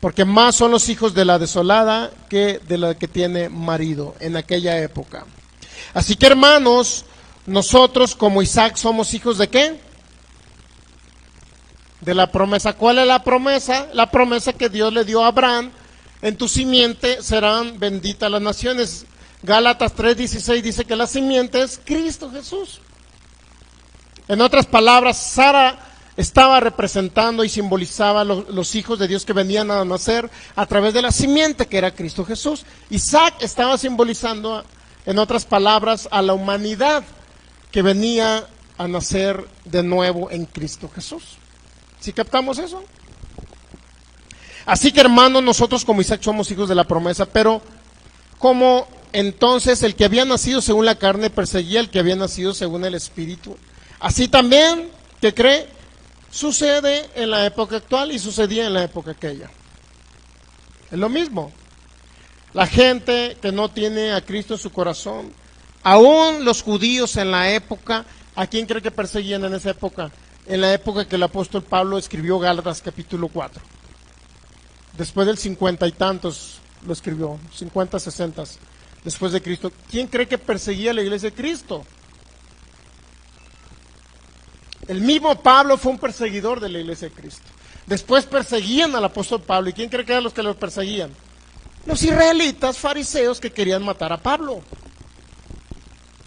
porque más son los hijos de la desolada que de la que tiene marido en aquella época. Así que, hermanos, nosotros como Isaac somos hijos ¿de qué? De la promesa. ¿Cuál es la promesa? La promesa que Dios le dio a Abraham: en tu simiente serán benditas las naciones. Gálatas 3:16 dice que la simiente es Cristo Jesús. En otras palabras, Sara estaba representando y simbolizaba los hijos de Dios que venían a nacer a través de la simiente que era Cristo Jesús. Isaac estaba simbolizando, en otras palabras, a la humanidad que venía a nacer de nuevo en Cristo Jesús. ¿Sí captamos eso? Así que, hermanos, nosotros como Isaac somos hijos de la promesa, pero como entonces el que había nacido según la carne perseguía al que había nacido según el Espíritu, así también, ¿qué cree? Sucede en la época actual y sucedía en la época aquella. Es lo mismo. La gente que no tiene a Cristo en su corazón, aún los judíos en la época, ¿a quién cree que perseguían en esa época? En la época que el apóstol Pablo escribió Gálatas capítulo 4. Después del 50 y tantos lo escribió, 50, 60 después de Cristo. ¿Quién cree que perseguía a la iglesia de Cristo? El mismo Pablo fue un perseguidor de la iglesia de Cristo. Después perseguían al apóstol Pablo. ¿Y quién cree que eran los que lo perseguían? Los israelitas fariseos que querían matar a Pablo.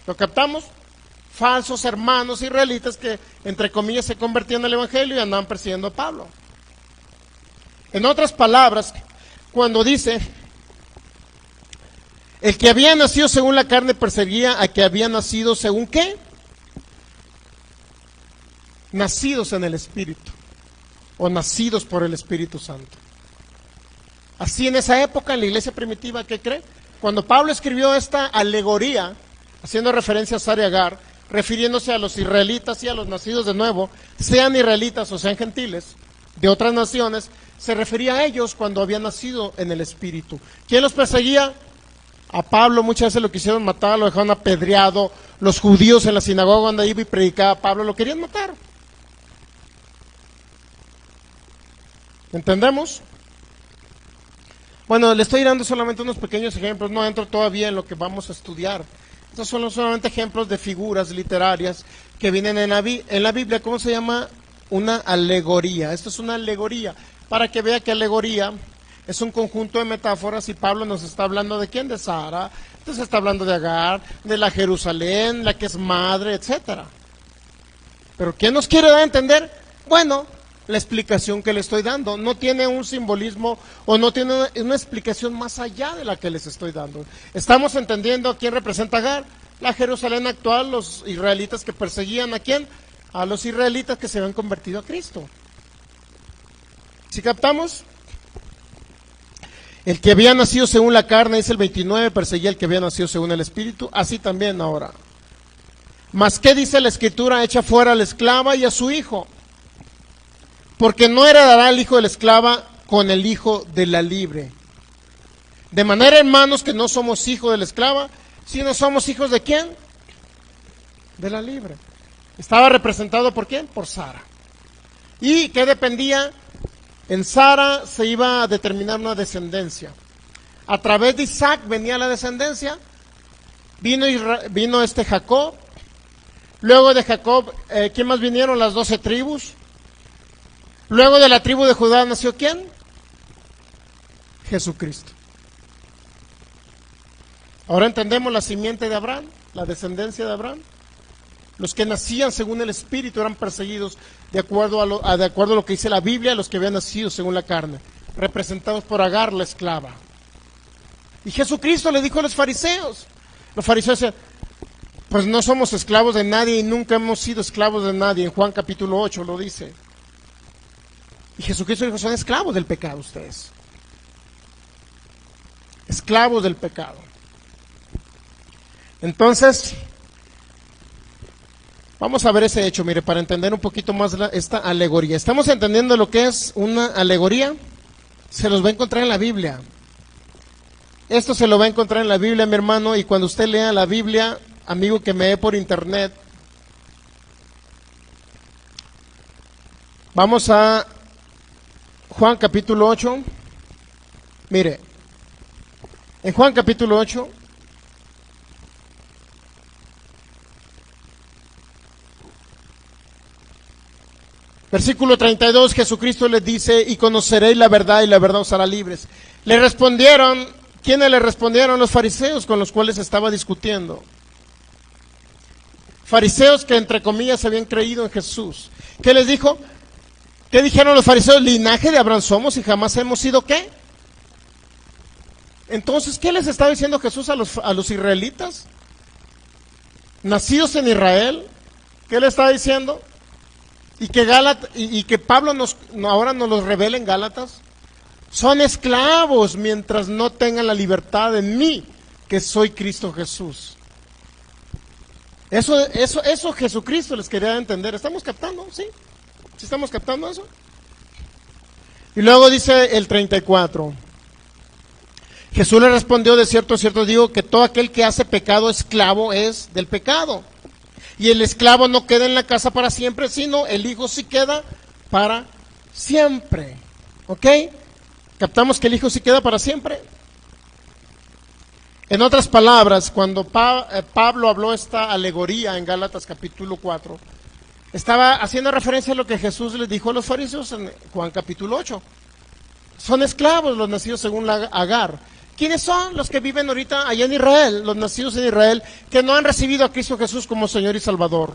¿Lo captamos? Falsos hermanos israelitas que, entre comillas, se convertían al evangelio y andaban persiguiendo a Pablo. En otras palabras, cuando dice: el que había nacido según la carne perseguía a que había nacido según ¿qué? Nacidos en el Espíritu, o nacidos por el Espíritu Santo. Así en esa época, en la iglesia primitiva, ¿qué cree? Cuando Pablo escribió esta alegoría, haciendo referencia a Sara y Agar, refiriéndose a los israelitas y a los nacidos de nuevo, sean israelitas o sean gentiles, de otras naciones, se refería a ellos cuando habían nacido en el Espíritu. ¿Quién los perseguía? A Pablo muchas veces lo quisieron matar, lo dejaron apedreado. Los judíos en la sinagoga donde iba y predicaba a Pablo lo querían matar. ¿Entendemos? Bueno, le estoy dando solamente unos pequeños ejemplos, no entro todavía en lo que vamos a estudiar. Estos son solamente ejemplos de figuras literarias que vienen en la Biblia. ¿Cómo se llama? Una alegoría. Esto es una alegoría, para que vea que alegoría es un conjunto de metáforas, y Pablo nos está hablando ¿de quién? De Sara, entonces está hablando de Agar, de la Jerusalén, la que es madre, etcétera. ¿Pero qué nos quiere dar a entender? Bueno, la explicación que le estoy dando no tiene un simbolismo o no tiene una explicación más allá de la que les estoy dando. Estamos entendiendo a quién representa Agar, la Jerusalén actual, los israelitas que perseguían ¿a quién? A los israelitas que se habían convertido a Cristo. ¿Sí captamos? El que había nacido según la carne, dice el 29, perseguía al que había nacido según el Espíritu, así también ahora. Mas ¿qué dice la Escritura? Echa fuera a la esclava y a su hijo, porque no heredará el hijo de la esclava con el hijo de la libre. De manera, hermanos, que no somos hijos de la esclava, sino somos hijos ¿de quién? De la libre. Estaba representado ¿por quién? Por Sara. ¿Y qué dependía? En Sara se iba a determinar una descendencia. A través de Isaac venía la descendencia. Vino Jacob. Luego de Jacob, ¿quién más vinieron? Las 12 tribus. Luego de la tribu de Judá nació ¿quién? Jesucristo. Ahora entendemos la simiente de Abraham, la descendencia de Abraham. Los que nacían según el Espíritu eran perseguidos de acuerdo a lo que dice la Biblia, los que habían nacido según la carne, representados por Agar, la esclava. Y Jesucristo le dijo a los fariseos decían, pues no somos esclavos de nadie y nunca hemos sido esclavos de nadie. En Juan capítulo 8 lo dice. Y Jesucristo dijo, son esclavos del pecado ustedes. Esclavos del pecado. Entonces, vamos a ver ese hecho, mire, para entender un poquito más esta alegoría. ¿Estamos entendiendo lo que es una alegoría? Se los va a encontrar en la Biblia. Esto se lo va a encontrar en la Biblia, mi hermano, y cuando usted lea la Biblia, amigo que me ve por internet, vamos a Juan capítulo 8, Mire, en Juan capítulo 8, versículo 32, Jesucristo les dice: y conoceréis la verdad, y la verdad os hará libres. Le respondieron, ¿quiénes le respondieron? Los fariseos con los cuales estaba discutiendo. Fariseos que entre comillas habían creído en Jesús. ¿Qué les dijo? ¿Qué dijeron los fariseos? Linaje de Abraham somos y jamás hemos sido ¿qué? Entonces, ¿qué les estaba diciendo Jesús a los israelitas? Nacidos en Israel. ¿Qué le estaba diciendo? Y que Pablo ahora nos los revela en Gálatas. Son esclavos mientras no tengan la libertad en mí, que soy Cristo Jesús. Eso Jesucristo les quería entender. ¿Estamos captando? ¿Sí? ¿Sí estamos captando eso? Y luego dice el 34. Jesús le respondió: de cierto digo que todo aquel que hace pecado, esclavo es del pecado. Y el esclavo no queda en la casa para siempre, sino el hijo sí queda para siempre. ¿Ok? ¿Captamos que el hijo sí queda para siempre? En otras palabras, cuando Pablo habló esta alegoría en Gálatas capítulo 4, estaba haciendo referencia a lo que Jesús les dijo a los fariseos en Juan capítulo 8. Son esclavos los nacidos según Agar. ¿Quiénes son los que viven ahorita allá en Israel? Los nacidos en Israel que no han recibido a Cristo Jesús como Señor y Salvador.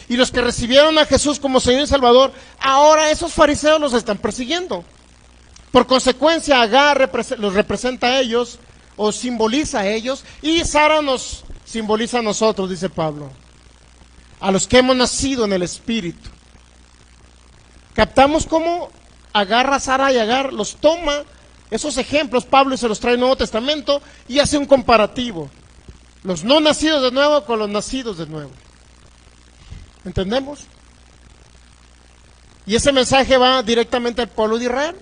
Y los que recibieron a Jesús como Señor y Salvador, ahora esos fariseos los están persiguiendo. Por consecuencia, Agar los representa a ellos, o simboliza a ellos, y Sara nos simboliza a nosotros, dice Pablo, a los que hemos nacido en el Espíritu. ¿Captamos cómo agarra a Sara y Agar? Los toma esos ejemplos Pablo y se los trae al Nuevo Testamento y hace un comparativo. Los no nacidos de nuevo con los nacidos de nuevo. ¿Entendemos? Y ese mensaje va directamente al pueblo de Israel.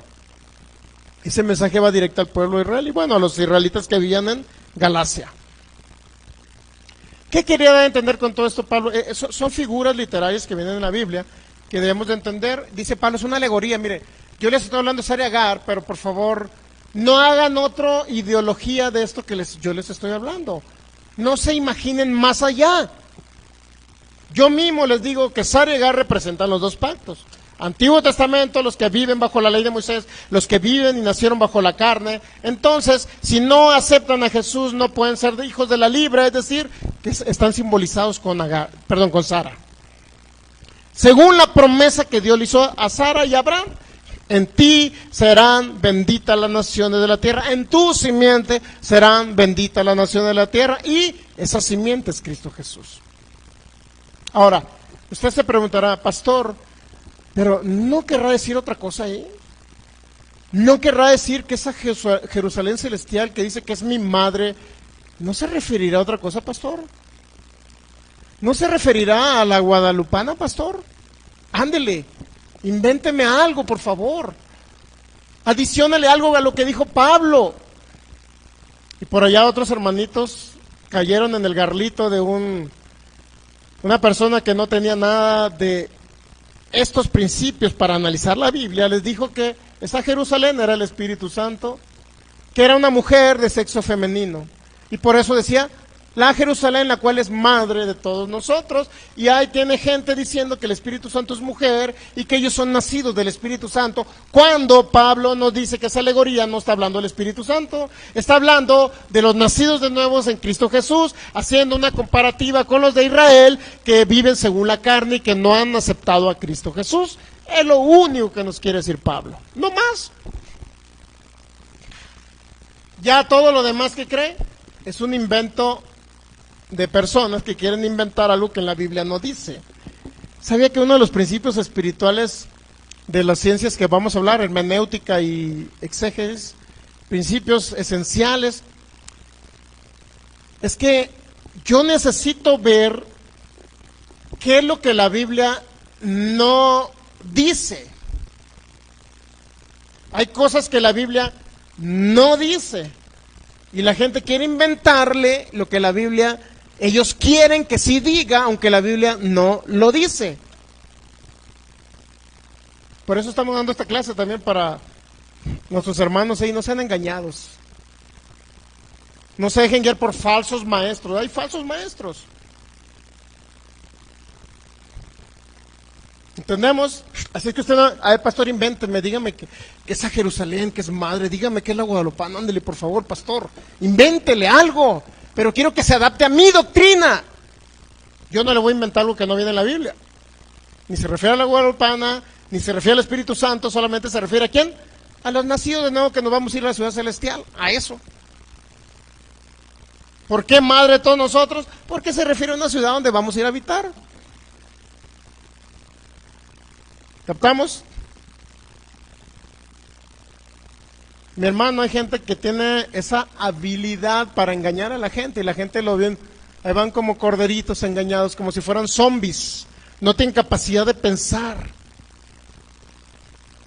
Ese mensaje va directo al pueblo de Israel y bueno, a los israelitas que vivían en Galacia. ¿Qué quería dar a entender con todo esto Pablo? Son figuras literarias que vienen en la Biblia que debemos de entender. Dice Pablo, es una alegoría. Mire, yo les estoy hablando de Sara y Agar, pero por favor, no hagan otra ideología de esto que yo les estoy hablando. No se imaginen más allá. Yo mismo les digo que Sara y Agar representan los dos pactos. Antiguo Testamento, los que viven bajo la ley de Moisés, los que viven y nacieron bajo la carne. Entonces, si no aceptan a Jesús, no pueden ser hijos de la libre, es decir, que están simbolizados con Sara. Según la promesa que Dios le hizo a Sara y a Abraham, en ti serán benditas las naciones de la tierra, en tu simiente serán benditas las naciones de la tierra, y esa simiente es Cristo Jesús. Ahora, usted se preguntará, pastor, pero ¿no querrá decir otra cosa ahí? ¿No querrá decir que esa Jerusalén celestial que dice que es mi madre, no se referirá a otra cosa, pastor? ¿No se referirá a la guadalupana, pastor? Ándele, invénteme algo, por favor. Adiciónale algo a lo que dijo Pablo. Y por allá otros hermanitos cayeron en el garlito de una persona que no tenía nada de estos principios para analizar la Biblia. Les dijo que esa Jerusalén era el Espíritu Santo, que era una mujer de sexo femenino, y por eso decía la Jerusalén, la cual es madre de todos nosotros. Y ahí tiene gente diciendo que el Espíritu Santo es mujer y que ellos son nacidos del Espíritu Santo, cuando Pablo nos dice que esa alegoría no está hablando del Espíritu Santo, está hablando de los nacidos de nuevo en Cristo Jesús, haciendo una comparativa con los de Israel que viven según la carne y que no han aceptado a Cristo Jesús. Es lo único que nos quiere decir Pablo, no más. Ya todo lo demás que cree es un invento de personas que quieren inventar algo que en la Biblia no dice. ¿Sabía que uno de los principios espirituales de las ciencias que vamos a hablar, hermenéutica y exégesis, principios esenciales, es que yo necesito ver qué es lo que la Biblia no dice? Hay cosas que la Biblia no dice y la gente quiere inventarle lo que la Biblia, ellos quieren que sí diga, aunque la Biblia no lo dice. Por eso estamos dando esta clase también, para Nuestros hermanos ahí no sean engañados. No se dejen guiar por falsos maestros. Hay falsos maestros. ¿Entendemos? Así que usted, a ver, pastor, invénteme, dígame que es a Jerusalén, que es madre, dígame que es la Guadalupana, ándele, por favor, pastor, invéntele algo, pero quiero que se adapte a mi doctrina. Yo no le voy a inventar algo que no viene en la Biblia. Ni se refiere a la Guadalupana, ni se refiere al Espíritu Santo, solamente se refiere a ¿quién? A los nacidos de nuevo, que nos vamos a ir a la ciudad celestial, a eso. ¿Por qué madre de todos nosotros? Porque se refiere a una ciudad donde vamos a ir a habitar. ¿Captamos? Mi hermano, hay gente que tiene esa habilidad para engañar a la gente y la gente lo ve, ahí van como corderitos engañados, como si fueran zombies, no tienen capacidad de pensar.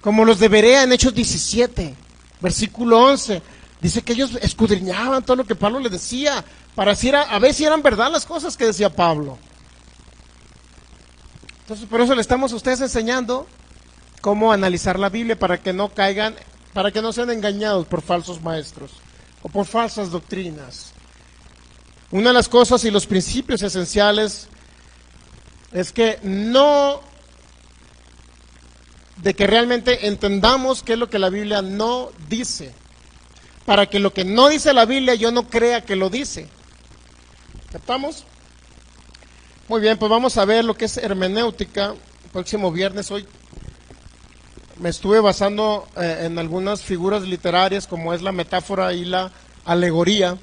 Como los de Berea en Hechos 17, versículo 11, dice que ellos escudriñaban todo lo que Pablo les decía, para a ver si eran verdad las cosas que decía Pablo. Entonces, por eso le estamos a ustedes enseñando cómo analizar la Biblia para que no caigan, para que no sean engañados por falsos maestros o por falsas doctrinas. Una de las cosas y los principios esenciales es que de que realmente entendamos qué es lo que la Biblia no dice, para que lo que no dice la Biblia yo no crea que lo dice. ¿Captamos? Muy bien, pues vamos a ver lo que es hermenéutica. El próximo viernes, hoy me estuve basando en algunas figuras literarias, como es la metáfora y la alegoría.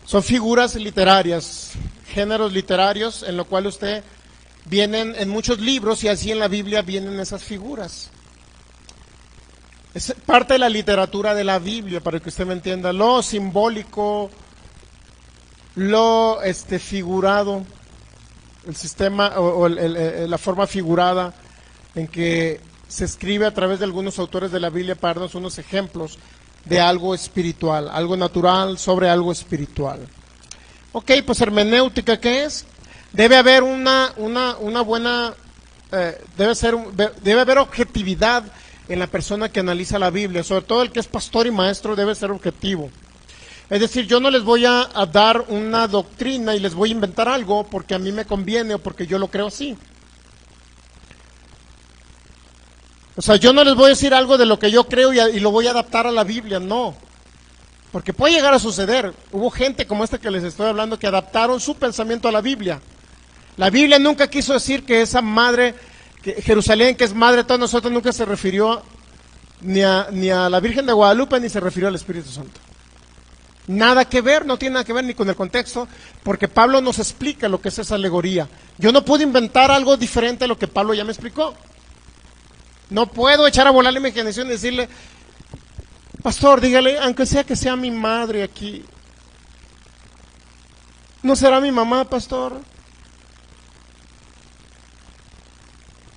Son figuras literarias, géneros literarios, en lo cual usted vienen en muchos libros y así en la Biblia vienen esas figuras. Es parte de la literatura de la Biblia, para que usted me entienda, lo simbólico, lo figurado, el sistema o la forma figurada en que se escribe a través de algunos autores de la Biblia para darnos unos ejemplos de algo espiritual, algo natural sobre algo espiritual. Ok, pues hermenéutica, ¿qué es? Debe haber una buena, debe haber objetividad en la persona que analiza la Biblia, sobre todo el que es pastor y maestro debe ser objetivo. Es decir, yo no les voy a dar una doctrina y les voy a inventar algo porque a mí me conviene o porque yo lo creo así. O sea, yo no les voy a decir algo de lo que yo creo y lo voy a adaptar a la Biblia, no. Porque puede llegar a suceder. Hubo gente como esta que les estoy hablando que adaptaron su pensamiento a la Biblia. La Biblia nunca quiso decir que esa madre, que Jerusalén, que es madre de todos nosotros, nunca se refirió ni a la Virgen de Guadalupe ni se refirió al Espíritu Santo. Nada que ver, no tiene nada que ver ni con el contexto, porque Pablo nos explica lo que es esa alegoría. Yo no puedo inventar algo diferente a lo que Pablo ya me explicó. No puedo echar a volar la imaginación y decirle, pastor, dígale, aunque sea que sea mi madre aquí, ¿no será mi mamá, pastor?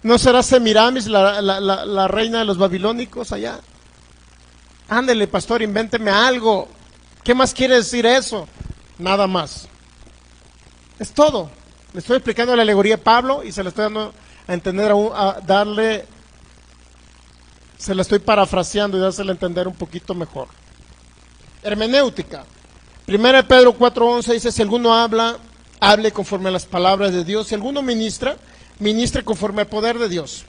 ¿No será Semiramis, la reina de los babilónicos allá? Ándele, pastor, invénteme algo. ¿Qué más quiere decir eso? Nada más. Es todo. Le estoy explicando la alegoría de Pablo y se la estoy dando a entender, se la estoy parafraseando y dársela a entender un poquito mejor. Hermenéutica. 1 Pedro 4:11 dice, si alguno habla, hable conforme a las palabras de Dios. Si alguno ministra, ministre conforme al poder de Dios.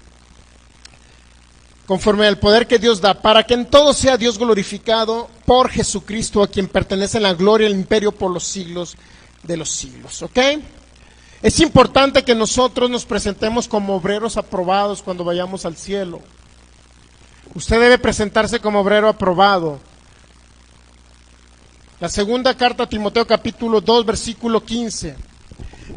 Conforme al poder que Dios da, para que en todo sea Dios glorificado por Jesucristo, a quien pertenece la gloria y el imperio por los siglos de los siglos. ¿Ok? Es importante que nosotros nos presentemos como obreros aprobados cuando vayamos al cielo. Usted debe presentarse como obrero aprobado. La segunda carta a Timoteo capítulo 2 versículo 15.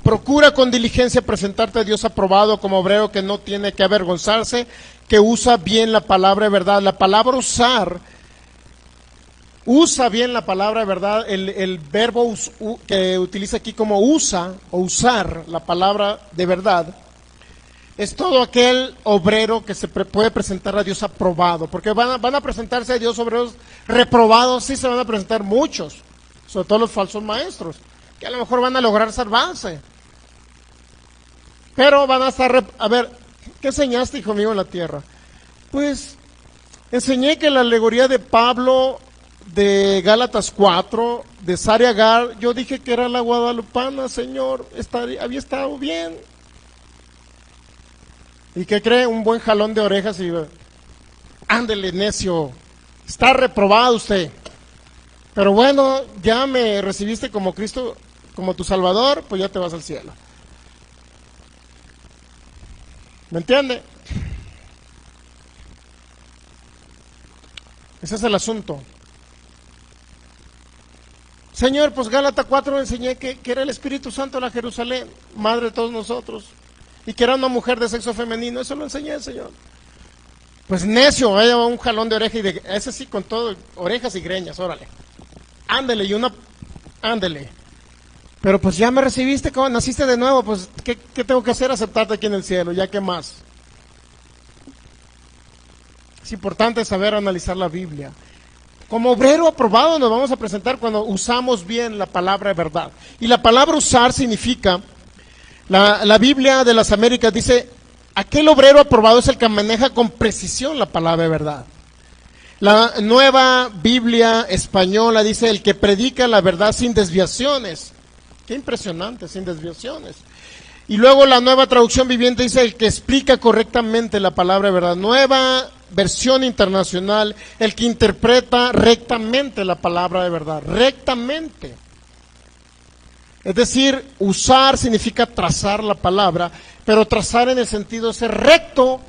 Procura con diligencia presentarte a Dios aprobado como obrero que no tiene que avergonzarse, que usa bien la palabra de verdad. La palabra usar, usa bien la palabra de verdad, el verbo que utiliza aquí como usa o usar la palabra de verdad, es todo aquel obrero que se puede presentar a Dios aprobado, porque van a presentarse a Dios obreros reprobados, sí se van a presentar muchos, sobre todo los falsos maestros, que a lo mejor van a lograr salvarse, pero van a estar, a ver, ¿qué enseñaste, hijo mío, en la tierra? Pues Enseñé que la alegoría de Pablo, de Gálatas 4, de Sara y Agar, yo dije que era la guadalupana, Señor, había estado bien. ¿Y qué cree? Un buen jalón de orejas y ándele, necio, está reprobado usted. Pero bueno, ya me recibiste como Cristo, como tu Salvador, pues ya te vas al cielo. ¿Me entiende? Ese es el asunto. Señor, pues Gálatas 4 enseñé que era el Espíritu Santo la Jerusalén, madre de todos nosotros, y que era una mujer de sexo femenino. Eso lo enseñé, Señor. Pues necio, vaya un jalón de oreja, y ese sí con todo, orejas y greñas, órale. Ándele, ándele. Pero pues ya me recibiste, naciste de nuevo, pues ¿qué tengo que hacer? Aceptarte aquí en el cielo, ya que más. Es importante saber analizar la Biblia. Como obrero aprobado nos vamos a presentar cuando usamos bien la palabra de verdad. Y la palabra usar significa, la Biblia de las Américas dice, aquel obrero aprobado es el que maneja con precisión la palabra de verdad. La Nueva Biblia Española dice, el que predica la verdad sin desviaciones. Qué impresionante, sin desviaciones. Y luego la Nueva Traducción Viviente dice, el que explica correctamente la palabra de verdad. Nueva Versión Internacional, el que interpreta rectamente la palabra de verdad. Rectamente. Es decir, usar significa trazar la palabra, pero trazar en el sentido de ser recto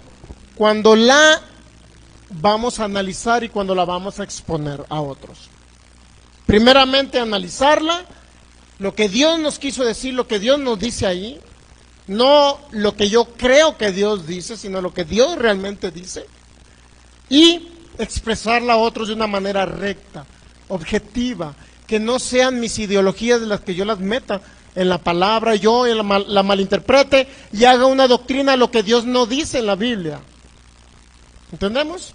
cuando la vamos a analizar y cuando la vamos a exponer a otros. Primeramente analizarla, lo que Dios nos quiso decir, lo que Dios nos dice ahí, no lo que yo creo que Dios dice, sino lo que Dios realmente dice, y expresarla a otros de una manera recta, objetiva, que no sean mis ideologías de las que yo las meta en la palabra, yo la malinterprete y haga una doctrina lo que Dios no dice en la Biblia. ¿Entendemos?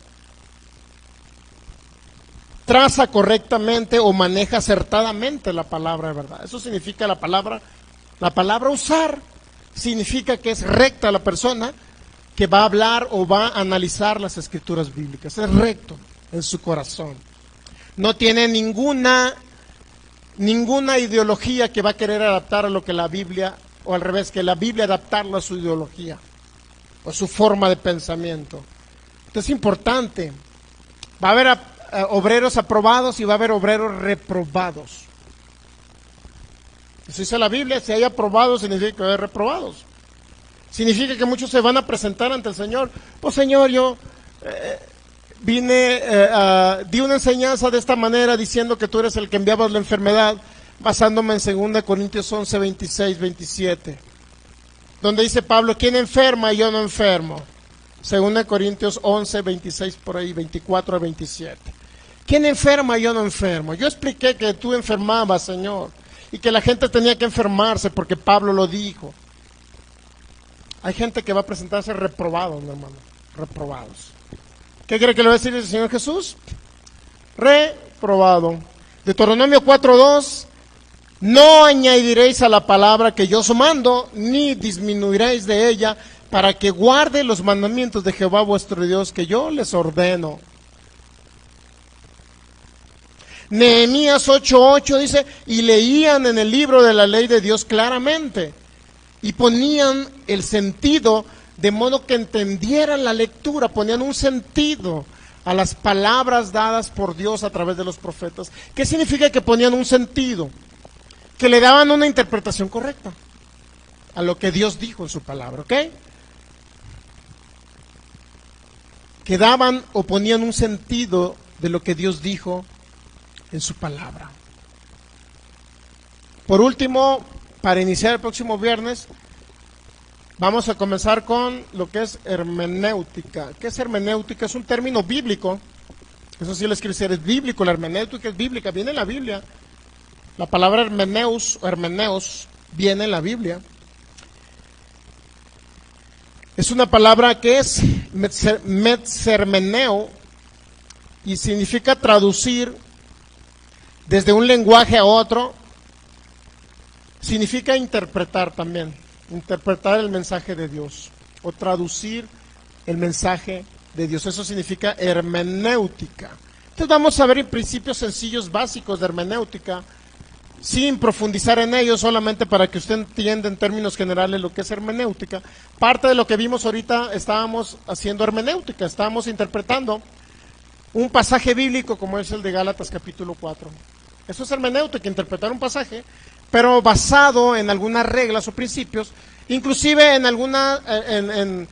Traza correctamente o maneja acertadamente la palabra de verdad. Eso significa la palabra usar, significa que es recta la persona que va a hablar o va a analizar las escrituras bíblicas. Es recto en su corazón. No tiene ninguna ideología que va a querer adaptar a lo que la Biblia, o al revés, que la Biblia adaptarlo a su ideología o su forma de pensamiento. Esto es importante. Va a haber obreros aprobados y va a haber obreros reprobados. Eso dice la Biblia, si hay aprobados significa que hay reprobados. Significa que muchos se van a presentar ante el Señor. Pues Señor, yo vine, di una enseñanza de esta manera diciendo que tú eres el que enviabas la enfermedad, basándome en 2 Corintios 11, 26, 27. Donde dice Pablo, ¿quién enferma y yo no enfermo? 2 Corintios 11, 26 por ahí, 24 a 27. ¿Quién enferma y yo no enfermo? Yo expliqué que tú enfermabas, Señor, y que la gente tenía que enfermarse porque Pablo lo dijo. Hay gente que va a presentarse reprobados, mi hermano, reprobados. ¿Qué cree que le va a decir el Señor Jesús? Reprobado. Deuteronomio 4:2, no añadiréis a la palabra que yo os mando, ni disminuiréis de ella, para que guarde los mandamientos de Jehová vuestro Dios, que yo les ordeno. Nehemías 8:8 dice, y leían en el libro de la ley de Dios claramente, y ponían el sentido de modo que entendieran la lectura, ponían un sentido a las palabras dadas por Dios a través de los profetas. ¿Qué significa que ponían un sentido? Que le daban una interpretación correcta a lo que Dios dijo en su palabra, ¿ok? Que daban o ponían un sentido de lo que Dios dijo en su palabra. Por último, para iniciar el próximo viernes, vamos a comenzar con lo que es hermenéutica. ¿Qué es hermenéutica? Es un término bíblico. Eso sí les quiero decir, es bíblico. La hermenéutica es bíblica, viene en la Biblia. La palabra hermeneus o hermeneos viene en la Biblia. Es una palabra que es metzermeneo y significa traducir desde un lenguaje a otro. Significa interpretar también, interpretar el mensaje de Dios o traducir el mensaje de Dios. Eso significa hermenéutica. Entonces vamos a ver principios sencillos básicos de hermenéutica, sin profundizar en ellos, solamente para que usted entienda en términos generales lo que es hermenéutica. Parte de lo que vimos ahorita, estábamos haciendo hermenéutica, estábamos interpretando un pasaje bíblico como es el de Gálatas capítulo 4. Eso es hermenéutica, interpretar un pasaje, pero basado en algunas reglas o principios, inclusive en alguna, en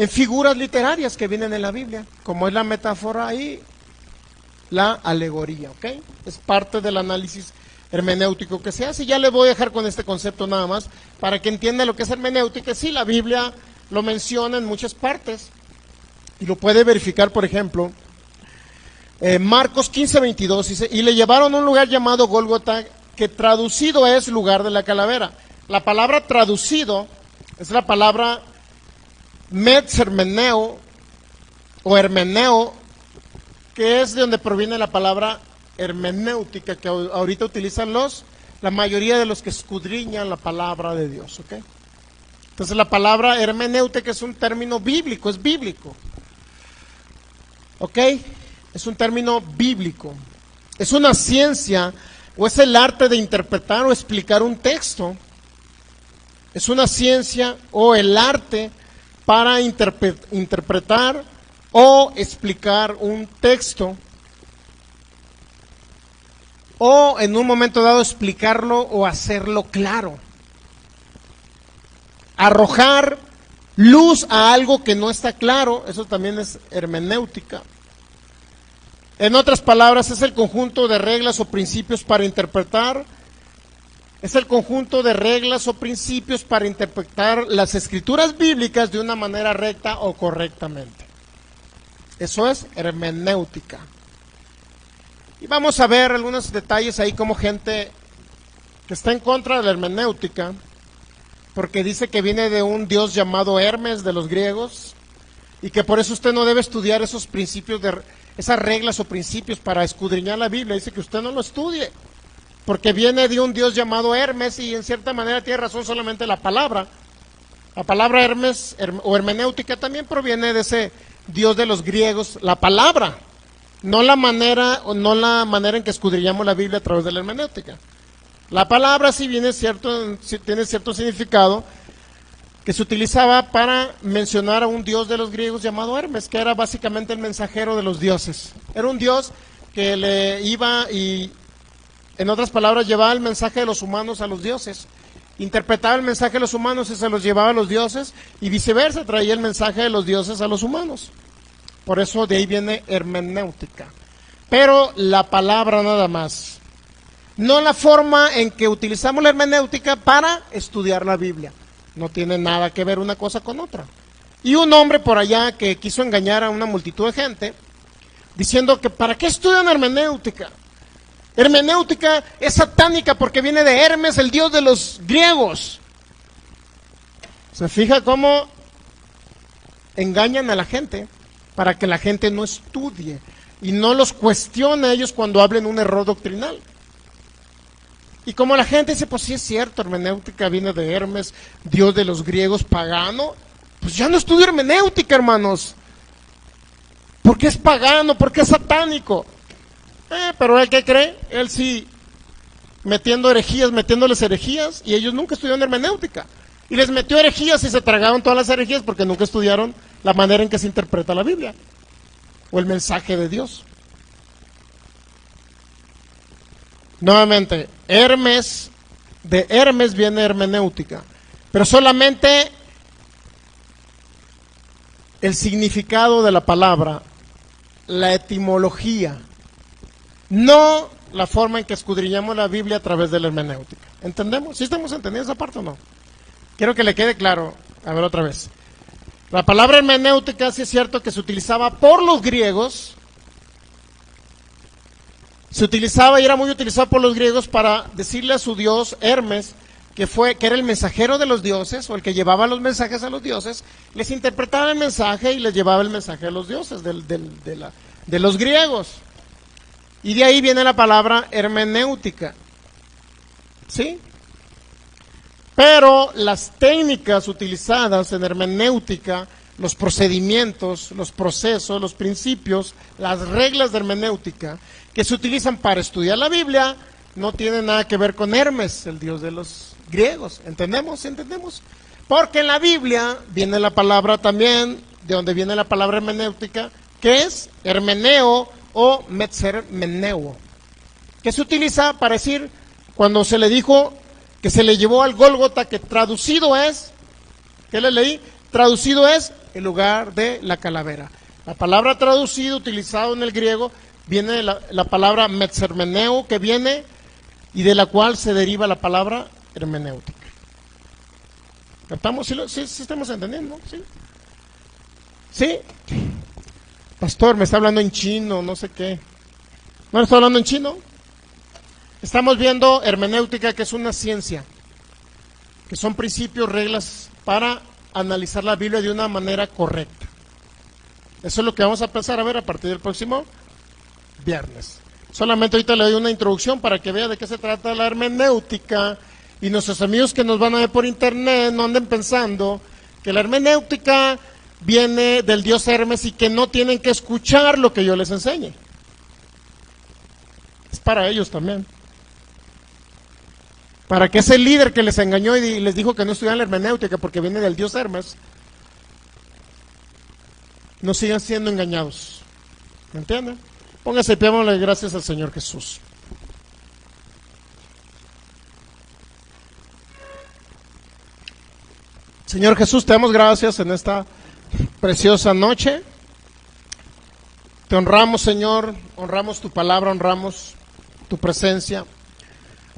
figuras literarias que vienen en la Biblia, como es la metáfora y la alegoría, ¿ok? Es parte del análisis hermenéutico que se hace. Ya le voy a dejar con este concepto nada más, para que entienda lo que es hermenéutica. Sí, la Biblia lo menciona en muchas partes, y lo puede verificar, por ejemplo, Marcos 15:22 dice, y le llevaron a un lugar llamado Gólgota, que traducido es lugar de la calavera. La palabra traducido es la palabra metzhermeneo o hermeneo, que es de donde proviene la palabra hermenéutica, que ahorita utilizan la mayoría de los que escudriñan la palabra de Dios, ¿ok? Entonces la palabra hermenéutica es un término bíblico, es bíblico, ¿ok? Es un término bíblico, es una ciencia o es el arte de interpretar o explicar un texto. Es una ciencia o el arte para interpretar o explicar un texto, o en un momento dado explicarlo o hacerlo claro. Arrojar luz a algo que no está claro, eso también es hermenéutica. En otras palabras, es el conjunto de reglas o principios para interpretar. Es el conjunto de reglas o principios para interpretar las escrituras bíblicas de una manera recta o correctamente. Eso es hermenéutica. Y vamos a ver algunos detalles ahí, como gente que está en contra de la hermenéutica, porque dice que viene de un dios llamado Hermes de los griegos, y que por eso usted no debe estudiar esos principios, esas reglas o principios para escudriñar la Biblia. Dice que usted no lo estudie, porque viene de un dios llamado Hermes, y en cierta manera tiene razón solamente la palabra. La palabra Hermes o hermenéutica también proviene de ese dios de los griegos, la palabra, no la manera en que escudriñamos la Biblia a través de la hermenéutica. La palabra sí tiene cierto significado, que se utilizaba para mencionar a un dios de los griegos llamado Hermes, que era básicamente el mensajero de los dioses. Era un dios que le iba y, en otras palabras, llevaba el mensaje de los humanos a los dioses. Interpretaba el mensaje de los humanos y se los llevaba a los dioses, y viceversa, traía el mensaje de los dioses a los humanos. Por eso de ahí viene hermenéutica. Pero la palabra nada más, no la forma en que utilizamos la hermenéutica para estudiar la Biblia. No tiene nada que ver una cosa con otra. Y un hombre por allá que quiso engañar a una multitud de gente, diciendo que ¿para qué estudian hermenéutica? Hermenéutica es satánica porque viene de Hermes, el dios de los griegos. ¿Se fija cómo engañan a la gente para que la gente no estudie y no los cuestione a ellos cuando hablen un error doctrinal? Y como la gente dice, pues sí es cierto, hermenéutica viene de Hermes, dios de los griegos, pagano, pues ya no estudio hermenéutica, hermanos, porque es pagano, porque es satánico. Pero él, ¿qué cree? Él sí, metiéndoles herejías, y ellos nunca estudiaron hermenéutica. Y les metió herejías y se tragaron todas las herejías porque nunca estudiaron la manera en que se interpreta la Biblia o el mensaje de Dios. Nuevamente, Hermes, de Hermes viene hermenéutica, pero solamente el significado de la palabra, la etimología, no la forma en que escudriñamos la Biblia a través de la hermenéutica. ¿Entendemos? ¿Sí estamos entendiendo esa parte o no? Quiero que le quede claro. A ver otra vez. La palabra hermenéutica sí es cierto que se utilizaba por los griegos. Se utilizaba y era muy utilizado por los griegos para decirle a su dios Hermes, que era el mensajero de los dioses, o el que llevaba los mensajes a los dioses, les interpretaba el mensaje y les llevaba el mensaje a los dioses de los griegos. Y de ahí viene la palabra hermenéutica. ¿Sí? Pero las técnicas utilizadas en hermenéutica, los procedimientos, los procesos, los principios, las reglas de hermenéutica que se utilizan para estudiar la Biblia, no tienen nada que ver con Hermes, el dios de los griegos. ¿Entendemos? ¿Entendemos? Porque en la Biblia viene la palabra también, de donde viene la palabra hermenéutica, que es hermeneo o metzermeneo, que se utiliza para decir cuando se le dijo que se le llevó al Gólgota, que traducido es, ¿qué le leí? Traducido es el lugar de la calavera. La palabra traducido, utilizado en el griego, viene de la palabra metzermeneo, que viene y de la cual se deriva la palabra hermenéutica. ¿Captamos? ¿Sí estamos entendiendo? ¿Sí? ¿Sí? Pastor, me está hablando en chino, no sé qué. ¿No le está hablando en chino? Estamos viendo hermenéutica, que es una ciencia, que son principios, reglas para analizar la Biblia de una manera correcta. Eso es lo que vamos a empezar a ver a partir del próximo viernes. Solamente ahorita le doy una introducción para que vea de qué se trata la hermenéutica, y nuestros amigos que nos van a ver por internet no anden pensando que la hermenéutica viene del dios Hermes y que no tienen que escuchar lo que yo les enseñe. Es para ellos también. Para que ese líder que les engañó y les dijo que no estudiaran la hermenéutica porque viene del dios Hermes, no sigan siendo engañados. ¿Me entienden? Póngase y pidámosle gracias al Señor Jesús. Señor Jesús, te damos gracias en esta preciosa noche. Te honramos, Señor, honramos tu palabra, honramos tu presencia.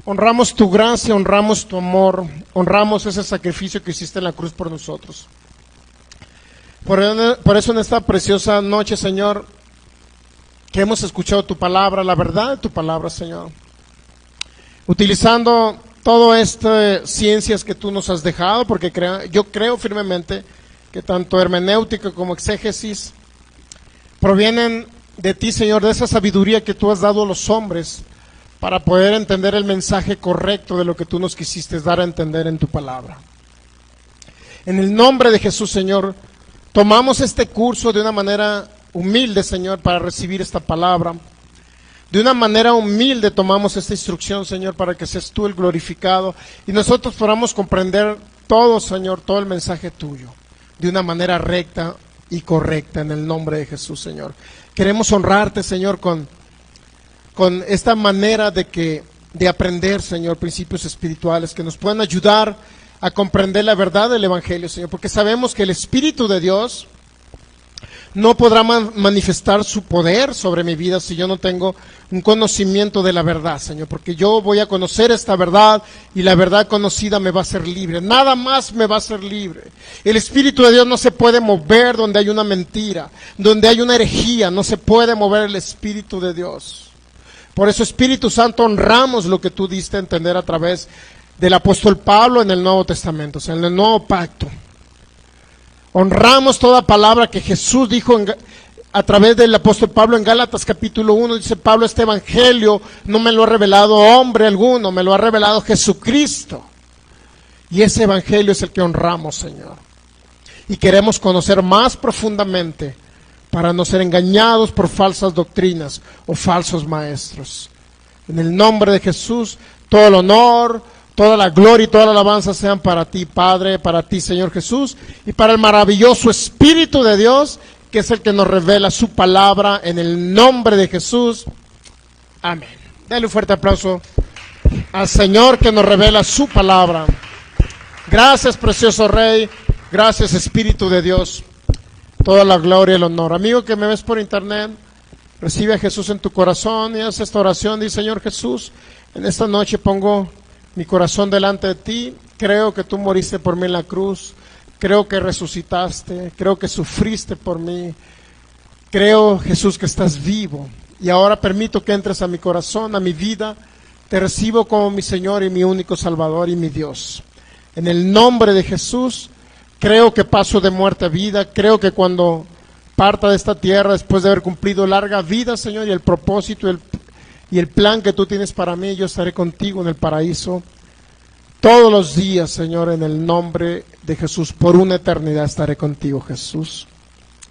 Honramos tu gracia, honramos tu amor, honramos ese sacrificio que hiciste en la cruz por nosotros. Por eso en esta preciosa noche, Señor, que hemos escuchado tu palabra, la verdad de tu palabra, Señor, utilizando todas estas ciencias que tú nos has dejado, porque yo creo firmemente que tanto hermenéutica como exégesis provienen de ti, Señor, de esa sabiduría que tú has dado a los hombres, para poder entender el mensaje correcto de lo que tú nos quisiste dar a entender en tu palabra. En el nombre de Jesús, Señor, tomamos este curso de una manera humilde, Señor, para recibir esta palabra. De una manera humilde tomamos esta instrucción, Señor, para que seas tú el glorificado y nosotros podamos comprender todo, Señor, todo el mensaje tuyo, de una manera recta y correcta, en el nombre de Jesús, Señor. Queremos honrarte, Señor, con esta manera de aprender, Señor, principios espirituales que nos puedan ayudar a comprender la verdad del Evangelio, Señor, porque sabemos que el Espíritu de Dios no podrá manifestar su poder sobre mi vida si yo no tengo un conocimiento de la verdad, Señor, porque yo voy a conocer esta verdad y la verdad conocida me va a hacer libre, nada más me va a hacer libre. El Espíritu de Dios no se puede mover donde hay una mentira, donde hay una herejía, no se puede mover el Espíritu de Dios. Por eso, Espíritu Santo, honramos lo que tú diste a entender a través del apóstol Pablo en el Nuevo Testamento, o sea, en el Nuevo Pacto. Honramos toda palabra que Jesús dijo a través del apóstol Pablo en Gálatas capítulo 1. Dice Pablo, este evangelio no me lo ha revelado hombre alguno, me lo ha revelado Jesucristo. Y ese evangelio es el que honramos, Señor. Y queremos conocer más profundamente para no ser engañados por falsas doctrinas o falsos maestros. En el nombre de Jesús, todo el honor, toda la gloria y toda la alabanza sean para ti, Padre, para ti, Señor Jesús, y para el maravilloso Espíritu de Dios, que es el que nos revela su palabra, en el nombre de Jesús. Amén. Dale un fuerte aplauso al Señor que nos revela su palabra. Gracias, precioso Rey. Gracias, Espíritu de Dios. Toda la gloria y el honor. Amigo que me ves por internet, recibe a Jesús en tu corazón y haz esta oración. Dice, Señor Jesús, en esta noche pongo mi corazón delante de ti. Creo que tú moriste por mí en la cruz. Creo que resucitaste. Creo que sufriste por mí. Creo, Jesús, que estás vivo. Y ahora permito que entres a mi corazón, a mi vida. Te recibo como mi Señor y mi único Salvador y mi Dios. En el nombre de Jesús, creo que paso de muerte a vida. Creo que cuando parta de esta tierra, después de haber cumplido larga vida, Señor, y el propósito y el plan que tú tienes para mí, yo estaré contigo en el paraíso. todos los días, Señor, en el nombre de Jesús. Por una eternidad estaré contigo, Jesús.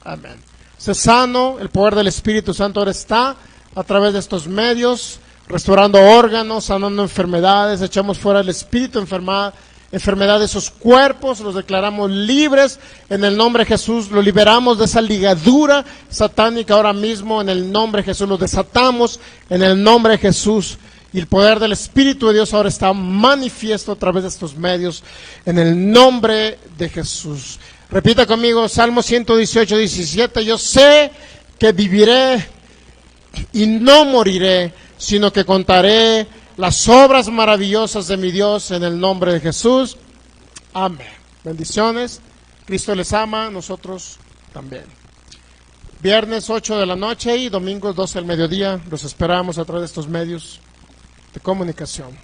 Amén. Sé sano, el poder del Espíritu Santo ahora está a través de estos medios, restaurando órganos, sanando enfermedades. Echamos fuera el espíritu enfermedad de esos cuerpos, los declaramos libres en el nombre de Jesús, lo liberamos de esa ligadura satánica ahora mismo en el nombre de Jesús, lo desatamos en el nombre de Jesús, y el poder del Espíritu de Dios ahora está manifiesto a través de estos medios en el nombre de Jesús. Repita conmigo Salmo 118, 17, yo sé que viviré y no moriré, sino que contaré las obras maravillosas de mi Dios en el nombre de Jesús. Amén. Bendiciones. Cristo les ama, nosotros también. Viernes 8 de la noche y domingo 12 del mediodía. Los esperamos a través de estos medios de comunicación.